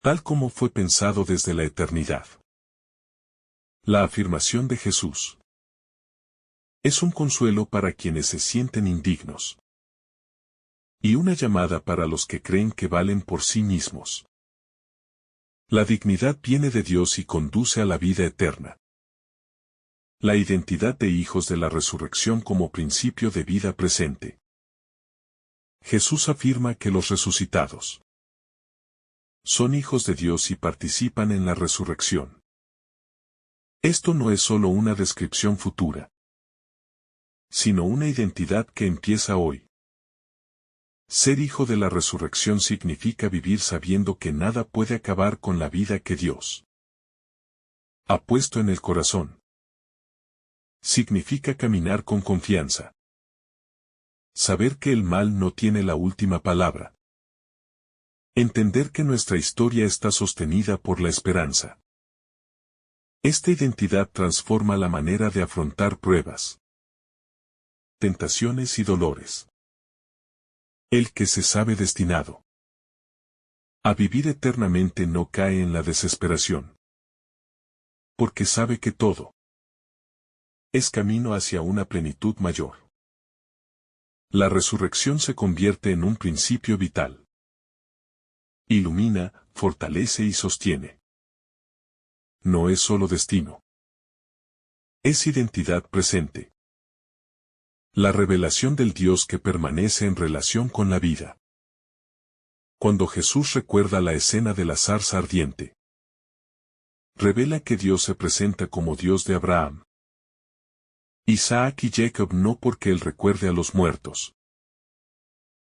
tal como fue pensado desde la eternidad. La afirmación de Jesús es un consuelo para quienes se sienten indignos, y una llamada para los que creen que valen por sí mismos. La dignidad viene de Dios y conduce a la vida eterna. La identidad de hijos de la resurrección como principio de vida presente. Jesús afirma que los resucitados son hijos de Dios y participan en la resurrección. Esto no es solo una descripción futura, sino una identidad que empieza hoy. Ser hijo de la resurrección significa vivir sabiendo que nada puede acabar con la vida que Dios ha puesto en el corazón. Significa caminar con confianza. Saber que el mal no tiene la última palabra. Entender que nuestra historia está sostenida por la esperanza. Esta identidad transforma la manera de afrontar pruebas, tentaciones y dolores. El que se sabe destinado a vivir eternamente no cae en la desesperación, porque sabe que todo es camino hacia una plenitud mayor. La resurrección se convierte en un principio vital. Ilumina, fortalece y sostiene. No es solo destino. Es identidad presente. La revelación del Dios que permanece en relación con la vida. Cuando Jesús recuerda la escena de la zarza ardiente, revela que Dios se presenta como Dios de Abraham, Isaac y Jacob no porque Él recuerde a los muertos,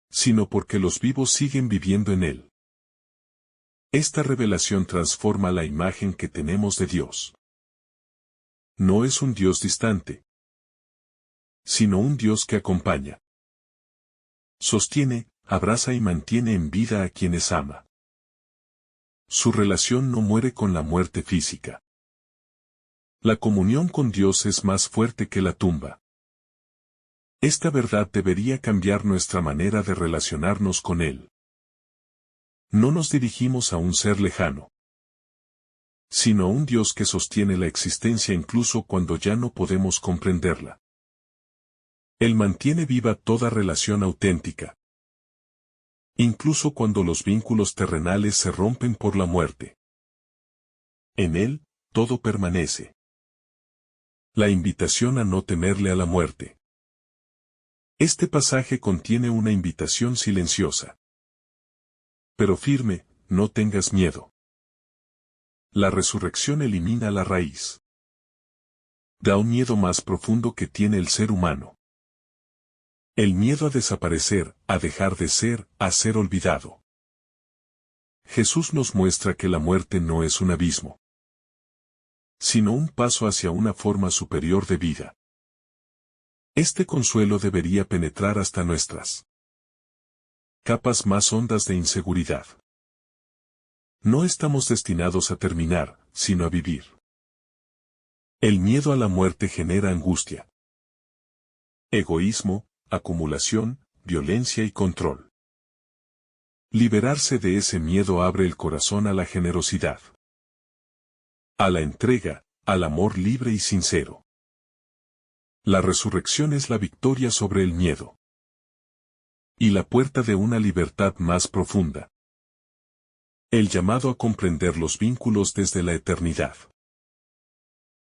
sino porque los vivos siguen viviendo en Él. Esta revelación transforma la imagen que tenemos de Dios. No es un Dios distante, sino un Dios que acompaña, sostiene, abraza y mantiene en vida a quienes ama. Su relación no muere con la muerte física. La comunión con Dios es más fuerte que la tumba. Esta verdad debería cambiar nuestra manera de relacionarnos con Él. No nos dirigimos a un ser lejano, sino a un Dios que sostiene la existencia incluso cuando ya no podemos comprenderla. Él mantiene viva toda relación auténtica, incluso cuando los vínculos terrenales se rompen por la muerte. En Él, todo permanece. La invitación a no temerle a la muerte. Este pasaje contiene una invitación silenciosa, pero firme: no tengas miedo. La resurrección elimina la raíz. Da un miedo más profundo que tiene el ser humano. El miedo a desaparecer, a dejar de ser, a ser olvidado. Jesús nos muestra que la muerte no es un abismo, sino un paso hacia una forma superior de vida. Este consuelo debería penetrar hasta nuestras capas más hondas de inseguridad. No estamos destinados a terminar, sino a vivir. El miedo a la muerte genera angustia, egoísmo, acumulación, violencia y control. Liberarse de ese miedo abre el corazón a la generosidad, a la entrega, al amor libre y sincero. La resurrección es la victoria sobre el miedo y la puerta de una libertad más profunda. El llamado a comprender los vínculos desde la eternidad.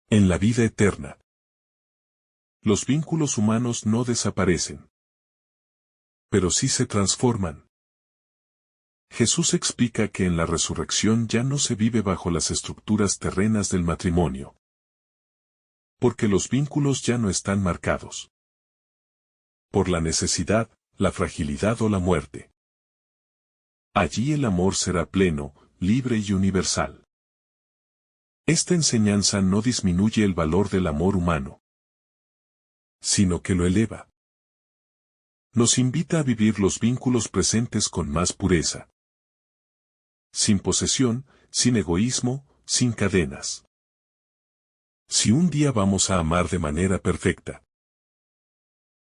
En la vida eterna, los vínculos humanos no desaparecen, pero sí se transforman. Jesús explica que en la resurrección ya no se vive bajo las estructuras terrenas del matrimonio, porque los vínculos ya no están marcados por la necesidad, la fragilidad o la muerte. Allí el amor será pleno, libre y universal. Esta enseñanza no disminuye el valor del amor humano, sino que lo eleva. Nos invita a vivir los vínculos presentes con más pureza, sin posesión, sin egoísmo, sin cadenas. Si un día vamos a amar de manera perfecta,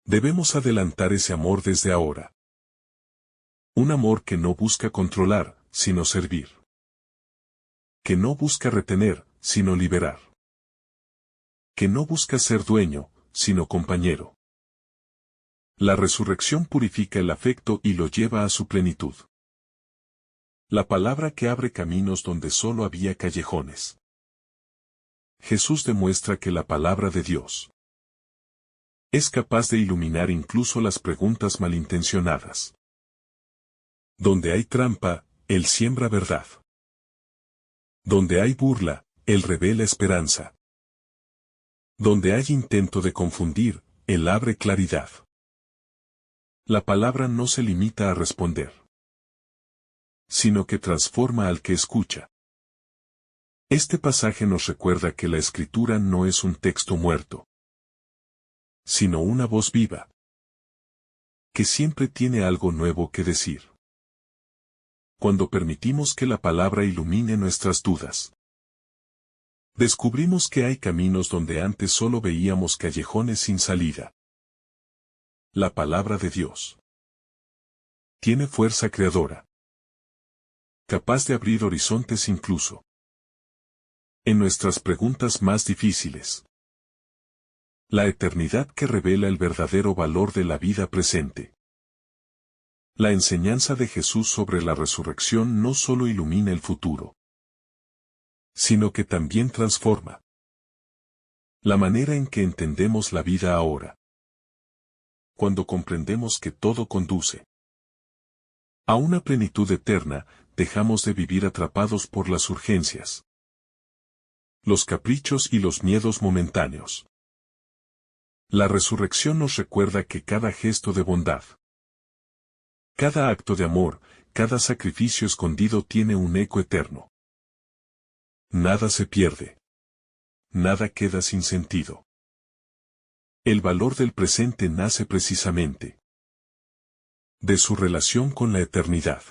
debemos adelantar ese amor desde ahora. Un amor que no busca controlar, sino servir. Que no busca retener, sino liberar. Que no busca ser dueño, sino compañero. La resurrección purifica el afecto y lo lleva a su plenitud. La palabra que abre caminos donde solo había callejones. Jesús demuestra que la palabra de Dios es capaz de iluminar incluso las preguntas malintencionadas. Donde hay trampa, Él siembra verdad. Donde hay burla, Él revela esperanza. Donde hay intento de confundir, Él abre claridad. La palabra no se limita a responder, sino que transforma al que escucha. Este pasaje nos recuerda que la Escritura no es un texto muerto, sino una voz viva, que siempre tiene algo nuevo que decir. Cuando permitimos que la palabra ilumine nuestras dudas, descubrimos que hay caminos donde antes solo veíamos callejones sin salida. La palabra de Dios tiene fuerza creadora, capaz de abrir horizontes incluso en nuestras preguntas más difíciles. La eternidad que revela el verdadero valor de la vida presente. La enseñanza de Jesús sobre la resurrección no solo ilumina el futuro, sino que también transforma la manera en que entendemos la vida ahora. Cuando comprendemos que todo conduce a una plenitud eterna, dejamos de vivir atrapados por las urgencias, los caprichos y los miedos momentáneos. La resurrección nos recuerda que cada gesto de bondad, cada acto de amor, cada sacrificio escondido tiene un eco eterno. Nada se pierde. Nada queda sin sentido. El valor del presente nace precisamente de su relación con la eternidad.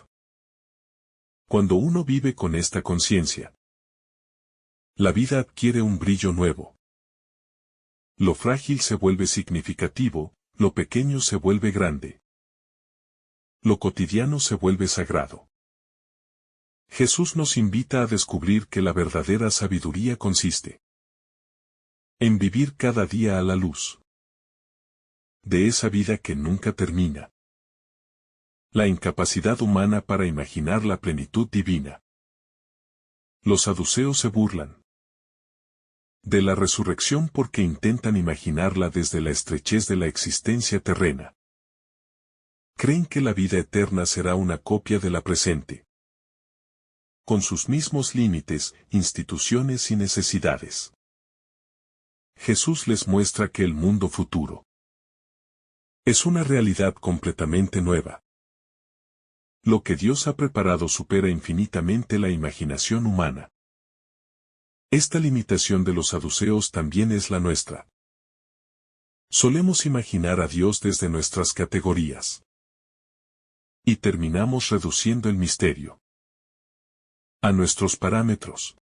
Cuando uno vive con esta conciencia, la vida adquiere un brillo nuevo. Lo frágil se vuelve significativo, lo pequeño se vuelve grande. Lo cotidiano se vuelve sagrado. Jesús nos invita a descubrir que la verdadera sabiduría consiste en vivir cada día a la luz de esa vida que nunca termina. La incapacidad humana para imaginar la plenitud divina. Los saduceos se burlan de la resurrección porque intentan imaginarla desde la estrechez de la existencia terrena. Creen que la vida eterna será una copia de la presente, con sus mismos límites, instituciones y necesidades. Jesús les muestra que el mundo futuro Es una realidad completamente nueva. Lo que Dios ha preparado supera infinitamente la imaginación humana. Esta limitación de los saduceos también es la nuestra. Solemos imaginar a Dios desde nuestras categorías. Y terminamos reduciendo el misterio a nuestros parámetros.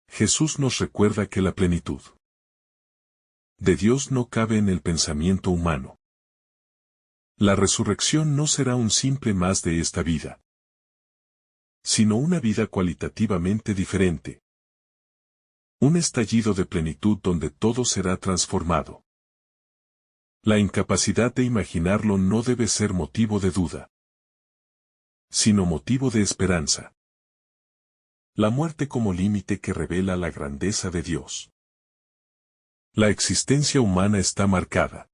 Jesús nos recuerda que la plenitud de Dios no cabe en el pensamiento humano. La resurrección no será un simple más de esta vida, sino una vida cualitativamente diferente. Un estallido de plenitud donde todo será transformado. La incapacidad de imaginarlo no debe ser motivo de duda, sino motivo de esperanza. La muerte como límite que revela la grandeza de Dios. La existencia humana está marcada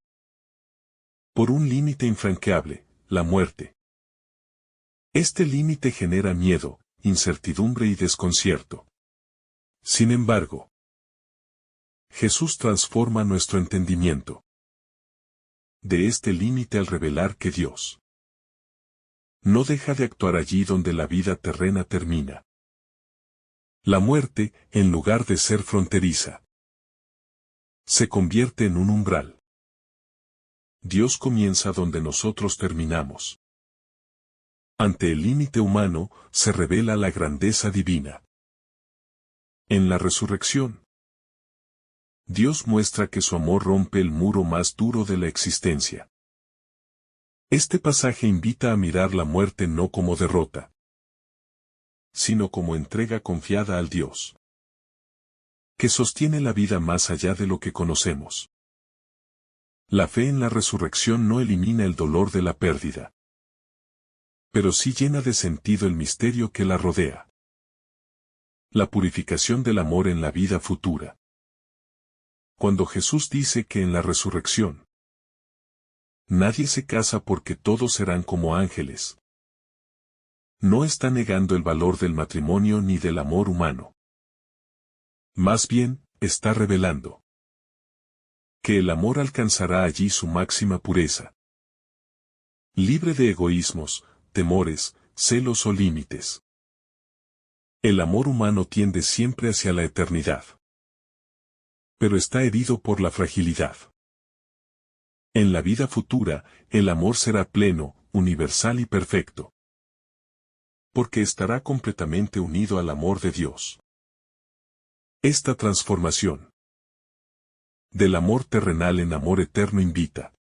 por un límite infranqueable, la muerte. Este límite genera miedo, incertidumbre y desconcierto. Sin embargo, Jesús transforma nuestro entendimiento de este límite al revelar que Dios no deja de actuar allí donde la vida terrena termina. La muerte, en lugar de ser fronteriza, se convierte en un umbral. Dios comienza donde nosotros terminamos. Ante el límite humano, se revela la grandeza divina. En la resurrección, Dios muestra que su amor rompe el muro más duro de la existencia. Este pasaje invita a mirar la muerte no como derrota, sino como entrega confiada al Dios que sostiene la vida más allá de lo que conocemos. La fe en la resurrección no elimina el dolor de la pérdida, pero sí llena de sentido el misterio que la rodea. La purificación del amor en la vida futura. Cuando Jesús dice que en la resurrección nadie se casa porque todos serán como ángeles, no está negando el valor del matrimonio ni del amor humano. Más bien, está revelando que el amor alcanzará allí su máxima pureza, libre de egoísmos, temores, celos o límites. El amor humano tiende siempre hacia la eternidad, pero está herido por la fragilidad. En la vida futura, el amor será pleno, universal y perfecto, porque estará completamente unido al amor de Dios. Esta transformación del amor terrenal en amor eterno invita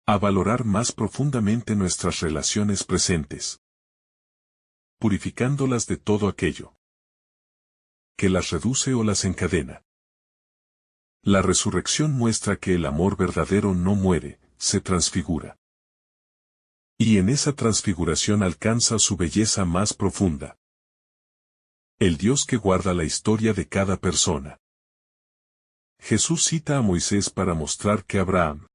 a valorar más profundamente nuestras relaciones presentes, purificándolas de todo aquello que las reduce o las encadena. La resurrección muestra que el amor verdadero no muere, se transfigura. Y en esa transfiguración alcanza su belleza más profunda. El Dios que guarda la historia de cada persona. Jesús cita a Moisés para mostrar que Abraham,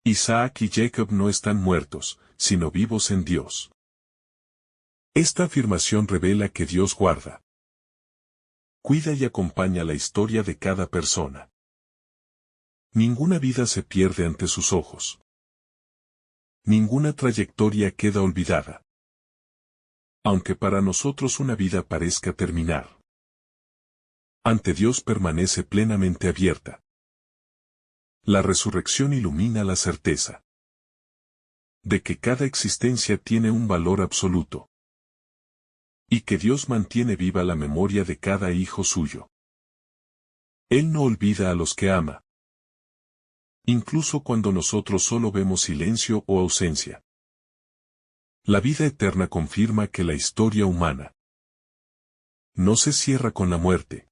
Isaac y Jacob no están muertos, sino vivos en Dios. Esta afirmación revela que Dios guarda, cuida y acompaña la historia de cada persona. Ninguna vida se pierde ante sus ojos. Ninguna trayectoria queda olvidada. Aunque para nosotros una vida parezca terminar, ante Dios permanece plenamente abierta. La resurrección ilumina la certeza de que cada existencia tiene un valor absoluto y que Dios mantiene viva la memoria de cada hijo suyo. Él no olvida a los que ama, incluso cuando nosotros solo vemos silencio o ausencia. La vida eterna confirma que la historia humana no se cierra con la muerte,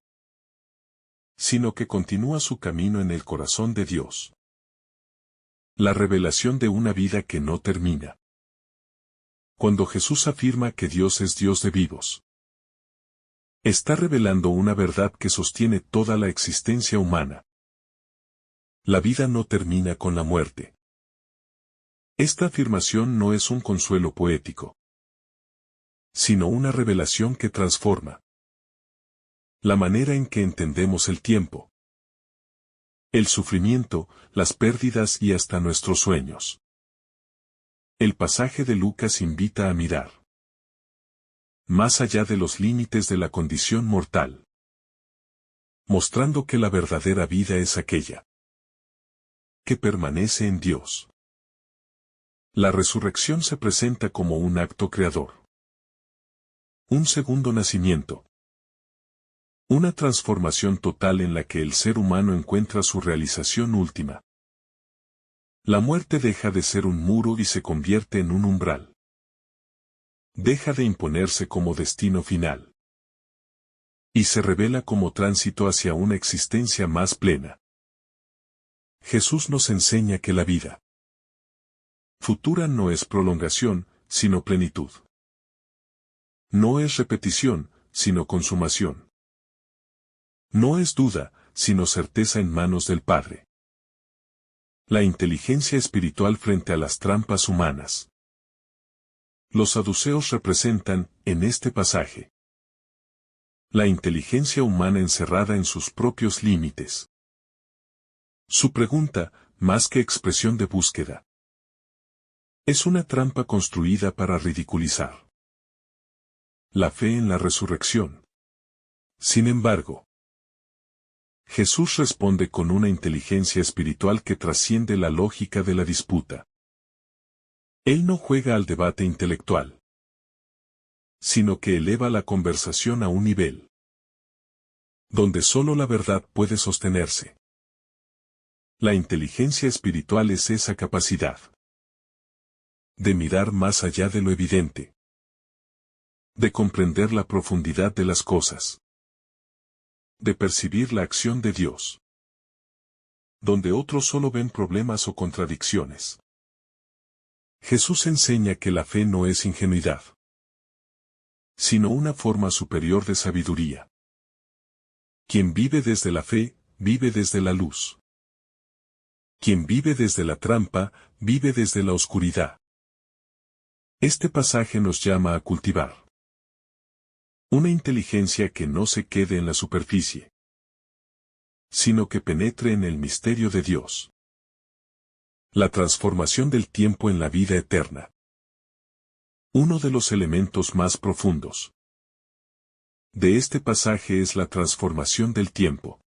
sino que continúa su camino en el corazón de Dios. La revelación de una vida que no termina. Cuando Jesús afirma que Dios es Dios de vivos, está revelando una verdad que sostiene toda la existencia humana. La vida no termina con la muerte. Esta afirmación no es un consuelo poético, sino una revelación que transforma la manera en que entendemos el tiempo, el sufrimiento, las pérdidas y hasta nuestros sueños. El pasaje de Lucas invita a mirar más allá de los límites de la condición mortal, mostrando que la verdadera vida es aquella que permanece en Dios. La resurrección se presenta como un acto creador, un segundo nacimiento, una transformación total en la que el ser humano encuentra su realización última. La muerte deja de ser un muro y se convierte en un umbral. Deja de imponerse como destino final. Y se revela como tránsito hacia una existencia más plena. Jesús nos enseña que la vida futura no es prolongación, sino plenitud. No es repetición, sino consumación. No es duda, sino certeza en manos del Padre. La inteligencia espiritual frente a las trampas humanas. Los saduceos representan, en este pasaje, la inteligencia humana encerrada en sus propios límites. Su pregunta, más que expresión de búsqueda, es una trampa construida para ridiculizar la fe en la resurrección. Sin embargo, Jesús responde con una inteligencia espiritual que trasciende la lógica de la disputa. Él no juega al debate intelectual, sino que eleva la conversación a un nivel donde solo la verdad puede sostenerse. La inteligencia espiritual es esa capacidad de mirar más allá de lo evidente, de comprender la profundidad de las cosas, de percibir la acción de Dios, donde otros solo ven problemas o contradicciones. Jesús enseña que la fe no es ingenuidad, sino una forma superior de sabiduría. Quien vive desde la fe, vive desde la luz. Quien vive desde la trampa, vive desde la oscuridad. Este pasaje nos llama a cultivar una inteligencia que no se quede en la superficie, sino que penetre en el misterio de Dios. La transformación del tiempo en la vida eterna. Uno de los elementos más profundos de este pasaje es la transformación del tiempo.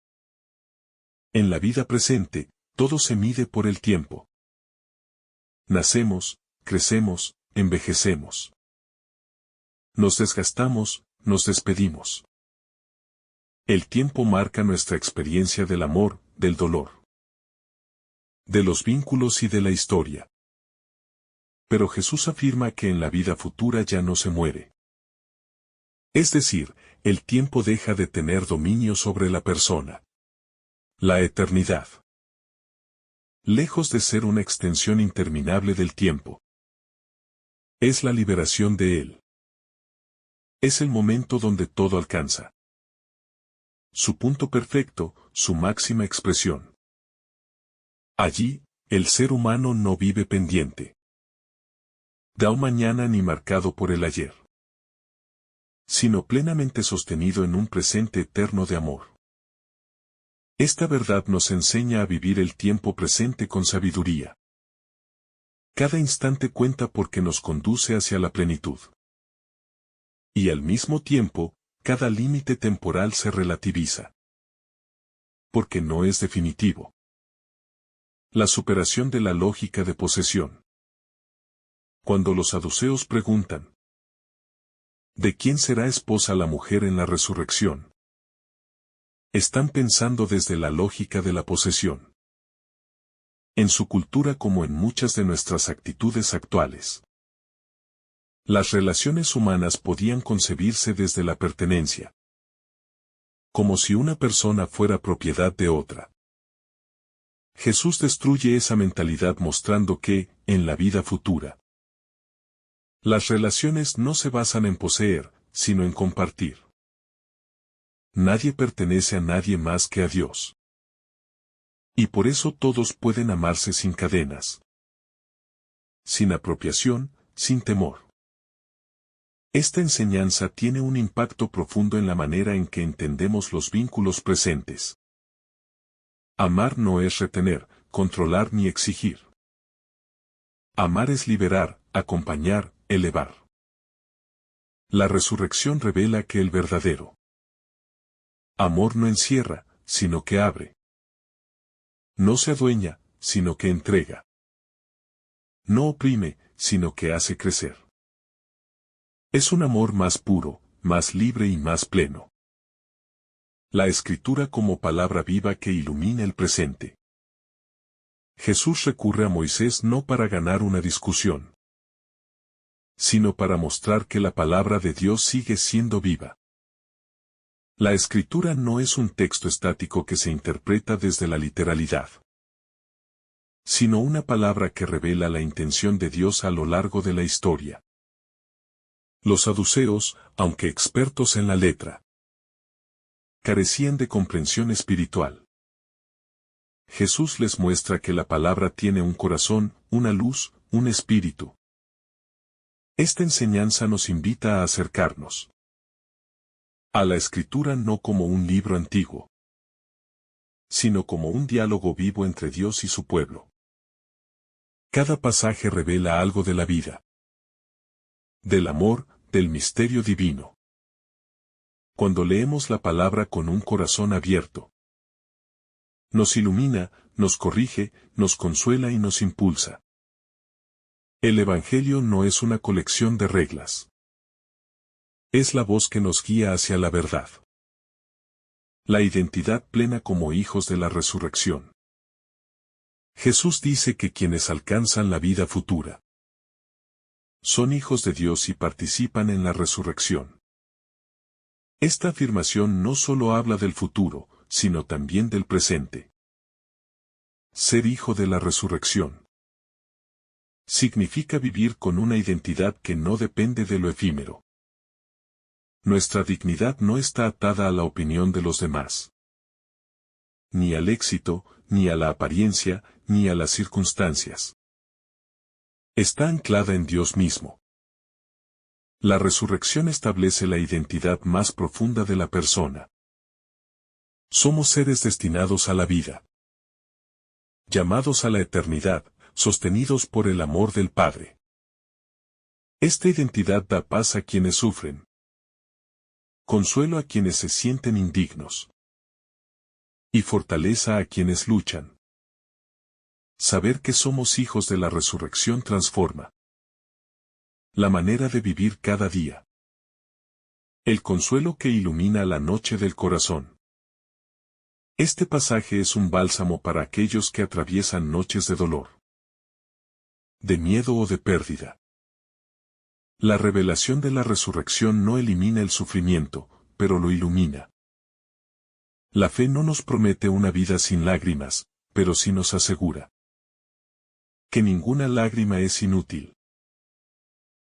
En la vida presente, todo se mide por el tiempo. Nacemos, crecemos, envejecemos. Nos desgastamos, nos despedimos. El tiempo marca nuestra experiencia del amor, del dolor, de los vínculos y de la historia. Pero Jesús afirma que en la vida futura ya no se muere. Es decir, el tiempo deja de tener dominio sobre la persona. La eternidad, lejos de ser una extensión interminable del tiempo, es la liberación de él. Es el momento donde todo alcanza su punto perfecto, su máxima expresión. Allí, el ser humano no vive pendiente de un mañana ni marcado por el ayer, sino plenamente sostenido en un presente eterno de amor. Esta verdad nos enseña a vivir el tiempo presente con sabiduría. Cada instante cuenta porque nos conduce hacia la plenitud. Y al mismo tiempo, cada límite temporal se relativiza, porque no es definitivo. La superación de la lógica de posesión. Cuando los saduceos preguntan, ¿de quién será esposa la mujer en la resurrección? Están pensando desde la lógica de la posesión. En su cultura como en muchas de nuestras actitudes actuales, las relaciones humanas podían concebirse desde la pertenencia, como si una persona fuera propiedad de otra. Jesús destruye esa mentalidad mostrando que, en la vida futura, las relaciones no se basan en poseer, sino en compartir. Nadie pertenece a nadie más que a Dios. Y por eso todos pueden amarse sin cadenas, sin apropiación, sin temor. Esta enseñanza tiene un impacto profundo en la manera en que entendemos los vínculos presentes. Amar no es retener, controlar ni exigir. Amar es liberar, acompañar, elevar. La resurrección revela que el verdadero amor no encierra, sino que abre. No se adueña, sino que entrega. No oprime, sino que hace crecer. Es un amor más puro, más libre y más pleno. La Escritura como palabra viva que ilumina el presente. Jesús recurre a Moisés no para ganar una discusión, sino para mostrar que la palabra de Dios sigue siendo viva. La Escritura no es un texto estático que se interpreta desde la literalidad, sino una palabra que revela la intención de Dios a lo largo de la historia. Los saduceos, aunque expertos en la letra, carecían de comprensión espiritual. Jesús les muestra que la palabra tiene un corazón, una luz, un espíritu. Esta enseñanza nos invita a acercarnos a la Escritura no como un libro antiguo, sino como un diálogo vivo entre Dios y su pueblo. Cada pasaje revela algo de la vida, del amor, del misterio divino. Cuando leemos la palabra con un corazón abierto, nos ilumina, nos corrige, nos consuela y nos impulsa. El Evangelio no es una colección de reglas. Es la voz que nos guía hacia la verdad. La identidad plena como hijos de la resurrección. Jesús dice que quienes alcanzan la vida futura son hijos de Dios y participan en la resurrección. Esta afirmación no solo habla del futuro, sino también del presente. Ser hijo de la resurrección significa vivir con una identidad que no depende de lo efímero. Nuestra dignidad no está atada a la opinión de los demás, ni al éxito, ni a la apariencia, ni a las circunstancias. Está anclada en Dios mismo. La resurrección establece la identidad más profunda de la persona. Somos seres destinados a la vida, llamados a la eternidad, sostenidos por el amor del Padre. Esta identidad da paz a quienes sufren, consuelo a quienes se sienten indignos, y fortaleza a quienes luchan. Saber que somos hijos de la resurrección transforma la manera de vivir cada día. El consuelo que ilumina la noche del corazón. Este pasaje es un bálsamo para aquellos que atraviesan noches de dolor, de miedo o de pérdida. La revelación de la resurrección no elimina el sufrimiento, pero lo ilumina. La fe no nos promete una vida sin lágrimas, pero sí nos asegura que ninguna lágrima es inútil.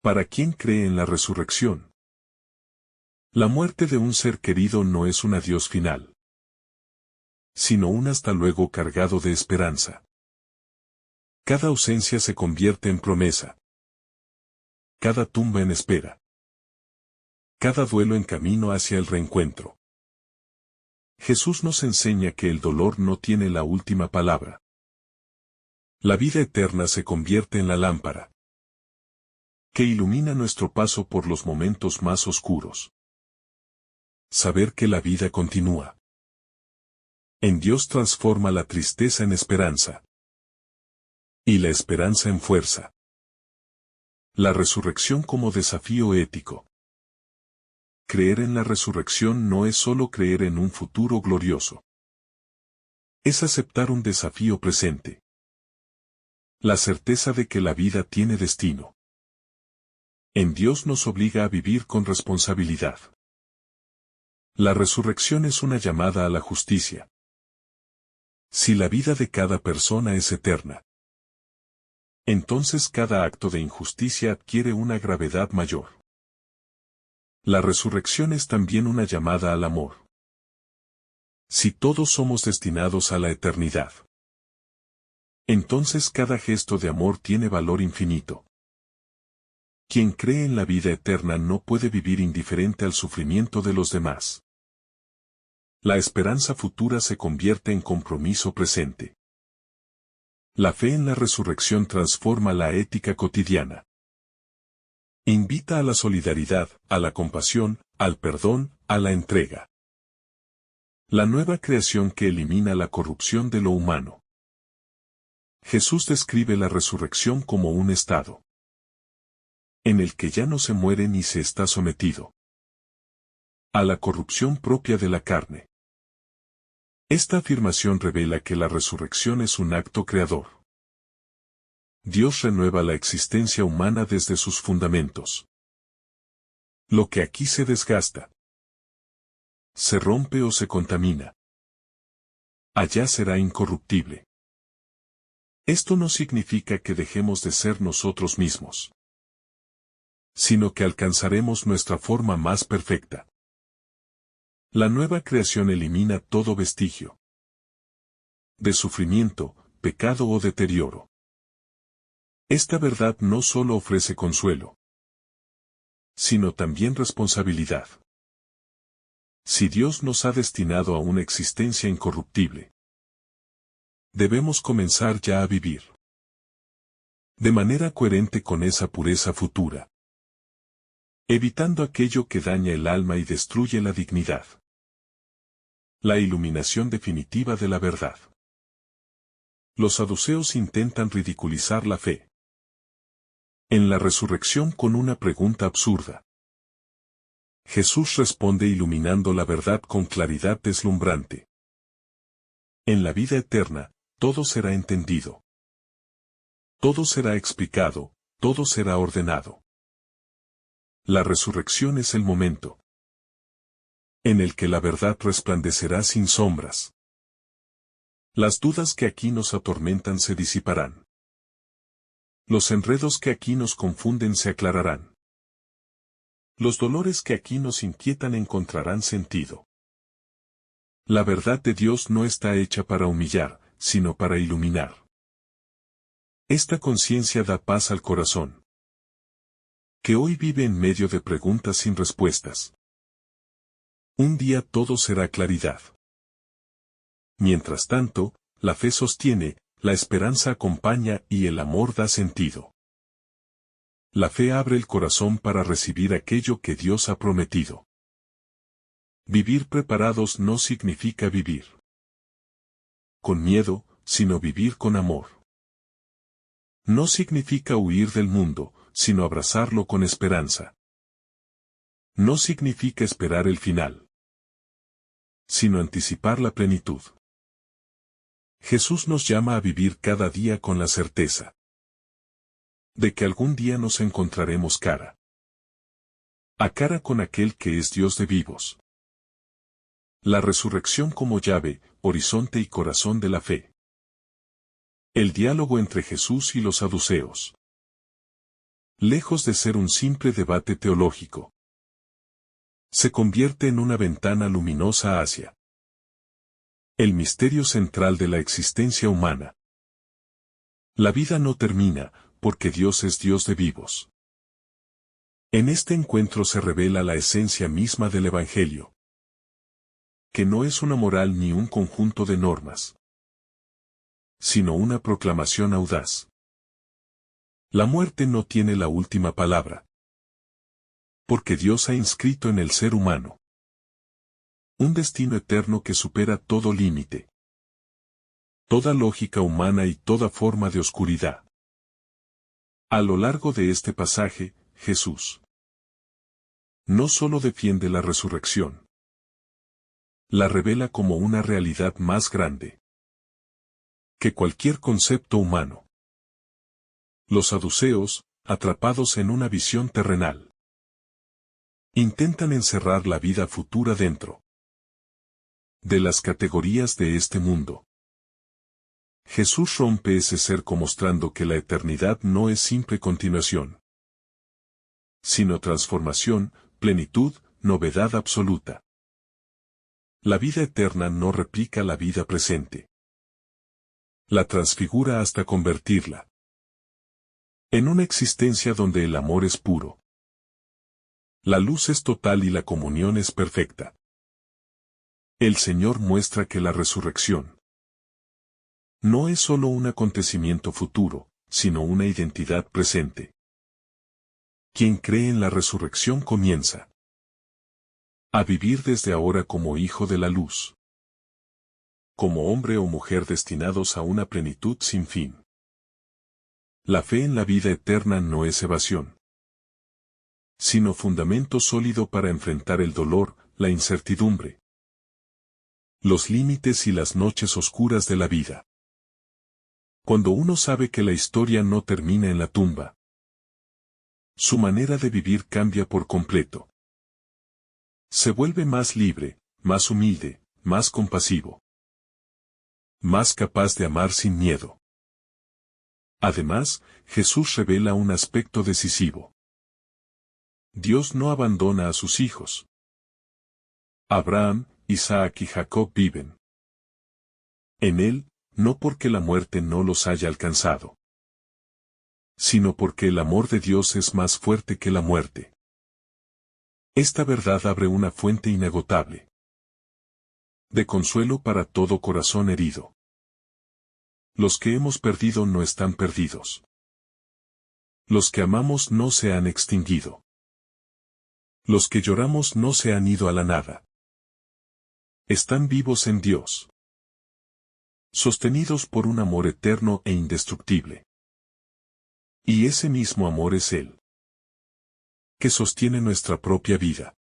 ¿Para quien cree en la resurrección? La muerte de un ser querido no es un adiós final, sino un hasta luego cargado de esperanza. Cada ausencia se convierte en promesa. Cada tumba en espera. Cada duelo en camino hacia el reencuentro. Jesús nos enseña que el dolor no tiene la última palabra. La vida eterna se convierte en la lámpara que ilumina nuestro paso por los momentos más oscuros. Saber que la vida continúa en Dios transforma la tristeza en esperanza y la esperanza en fuerza. La resurrección como desafío ético. Creer en la resurrección no es solo creer en un futuro glorioso. Es aceptar un desafío presente. La certeza de que la vida tiene destino. En Dios nos obliga a vivir con responsabilidad. La resurrección es una llamada a la justicia. Si la vida de cada persona es eterna, entonces cada acto de injusticia adquiere una gravedad mayor. La resurrección es también una llamada al amor. Si todos somos destinados a la eternidad, entonces cada gesto de amor tiene valor infinito. Quien cree en la vida eterna no puede vivir indiferente al sufrimiento de los demás. La esperanza futura se convierte en compromiso presente. La fe en la resurrección transforma la ética cotidiana. Invita a la solidaridad, a la compasión, al perdón, a la entrega. La nueva creación que elimina la corrupción de lo humano. Jesús describe la resurrección como un estado en el que ya no se muere ni se está sometido a la corrupción propia de la carne. Esta afirmación revela que la resurrección es un acto creador. Dios renueva la existencia humana desde sus fundamentos. Lo que aquí se desgasta, se rompe o se contamina, allá será incorruptible. Esto no significa que dejemos de ser nosotros mismos, sino que alcanzaremos nuestra forma más perfecta. La nueva creación elimina todo vestigio de sufrimiento, pecado o deterioro. Esta verdad no solo ofrece consuelo, sino también responsabilidad. Si Dios nos ha destinado a una existencia incorruptible, debemos comenzar ya a vivir de manera coherente con esa pureza futura, evitando aquello que daña el alma y destruye la dignidad. La iluminación definitiva de la verdad. Los saduceos intentan ridiculizar la fe en la resurrección con una pregunta absurda. Jesús responde iluminando la verdad con claridad deslumbrante. En la vida eterna, todo será entendido. Todo será explicado, todo será ordenado. La resurrección es el momento en el que la verdad resplandecerá sin sombras. Las dudas que aquí nos atormentan se disiparán. Los enredos que aquí nos confunden se aclararán. Los dolores que aquí nos inquietan encontrarán sentido. La verdad de Dios no está hecha para humillar, sino para iluminar. Esta conciencia da paz al corazón, que hoy vive en medio de preguntas sin respuestas. Un día todo será claridad. Mientras tanto, la fe sostiene, la esperanza acompaña y el amor da sentido. La fe abre el corazón para recibir aquello que Dios ha prometido. Vivir preparados no significa vivir con miedo, sino vivir con amor. No significa huir del mundo, sino abrazarlo con esperanza. No significa esperar el final, sino anticipar la plenitud. Jesús nos llama a vivir cada día con la certeza de que algún día nos encontraremos cara a cara con aquel que es Dios de vivos. La resurrección como llave, horizonte y corazón de la fe. El diálogo entre Jesús y los saduceos. Lejos de ser un simple debate teológico, se convierte en una ventana luminosa hacia el misterio central de la existencia humana. La vida no termina, porque Dios es Dios de vivos. En este encuentro se revela la esencia misma del Evangelio, que no es una moral ni un conjunto de normas, sino una proclamación audaz. La muerte no tiene la última palabra, porque Dios ha inscrito en el ser humano un destino eterno que supera todo límite, toda lógica humana y toda forma de oscuridad. A lo largo de este pasaje, Jesús no solo defiende la resurrección, la revela como una realidad más grande que cualquier concepto humano. Los saduceos, atrapados en una visión terrenal, intentan encerrar la vida futura dentro de las categorías de este mundo. Jesús rompe ese cerco mostrando que la eternidad no es simple continuación, sino transformación, plenitud, novedad absoluta. La vida eterna no replica la vida presente. La transfigura hasta convertirla en una existencia donde el amor es puro, la luz es total y la comunión es perfecta. El Señor muestra que la resurrección no es solo un acontecimiento futuro, sino una identidad presente. Quien cree en la resurrección comienza a vivir desde ahora como hijo de la luz, como hombre o mujer destinados a una plenitud sin fin. La fe en la vida eterna no es evasión, sino fundamento sólido para enfrentar el dolor, la incertidumbre, los límites y las noches oscuras de la vida. Cuando uno sabe que la historia no termina en la tumba, su manera de vivir cambia por completo. Se vuelve más libre, más humilde, más compasivo, más capaz de amar sin miedo. Además, Jesús revela un aspecto decisivo. Dios no abandona a sus hijos. Abraham, Isaac y Jacob viven en Él, no porque la muerte no los haya alcanzado, sino porque el amor de Dios es más fuerte que la muerte. Esta verdad abre una fuente inagotable de consuelo para todo corazón herido. Los que hemos perdido no están perdidos. Los que amamos no se han extinguido. Los que lloramos no se han ido a la nada. Están vivos en Dios, sostenidos por un amor eterno e indestructible. Y ese mismo amor es Él que sostiene nuestra propia vida.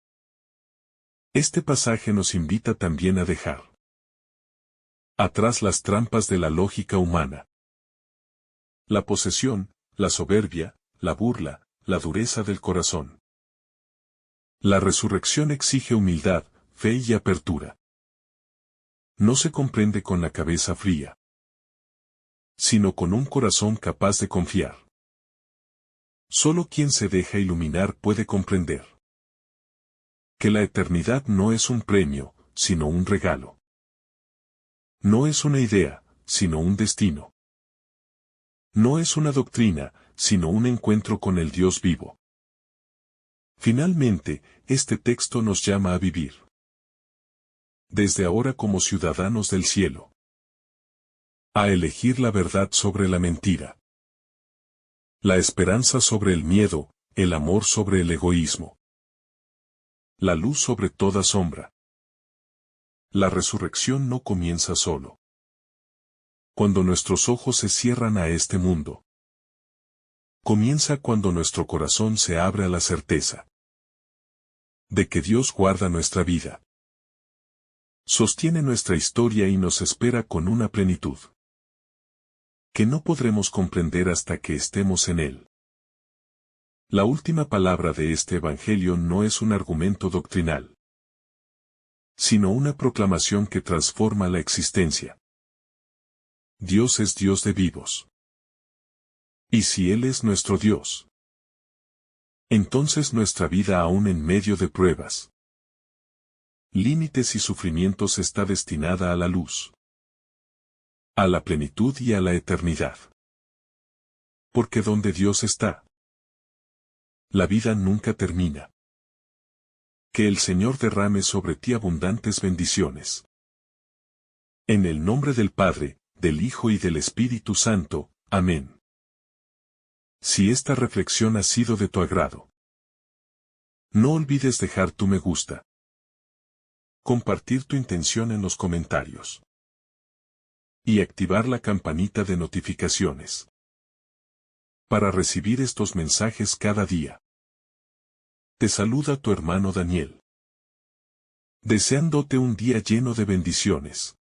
Este pasaje nos invita también a dejar atrás las trampas de la lógica humana. La posesión, la soberbia, la burla, la dureza del corazón. La resurrección exige humildad, fe y apertura. No se comprende con la cabeza fría, sino con un corazón capaz de confiar. Solo quien se deja iluminar puede comprender que la eternidad no es un premio, sino un regalo. No es una idea, sino un destino. No es una doctrina, sino un encuentro con el Dios vivo. Finalmente, este texto nos llama a vivir desde ahora como ciudadanos del cielo, a elegir la verdad sobre la mentira, la esperanza sobre el miedo, el amor sobre el egoísmo, la luz sobre toda sombra. La resurrección no comienza solo cuando nuestros ojos se cierran a este mundo. Comienza cuando nuestro corazón se abre a la certeza de que Dios guarda nuestra vida, sostiene nuestra historia y nos espera con una plenitud que no podremos comprender hasta que estemos en Él. La última palabra de este Evangelio no es un argumento doctrinal, sino una proclamación que transforma la existencia. Dios es Dios de vivos. Y si Él es nuestro Dios, entonces nuestra vida aún en medio de pruebas, límites y sufrimientos está destinada a la luz, a la plenitud y a la eternidad. Porque donde Dios está, la vida nunca termina. Que el Señor derrame sobre ti abundantes bendiciones. En el nombre del Padre, del Hijo y del Espíritu Santo. Amén. Si esta reflexión ha sido de tu agrado, no olvides dejar tu me gusta, compartir tu intención en los comentarios y activar la campanita de notificaciones para recibir estos mensajes cada día. Te saluda tu hermano Daniel, deseándote un día lleno de bendiciones.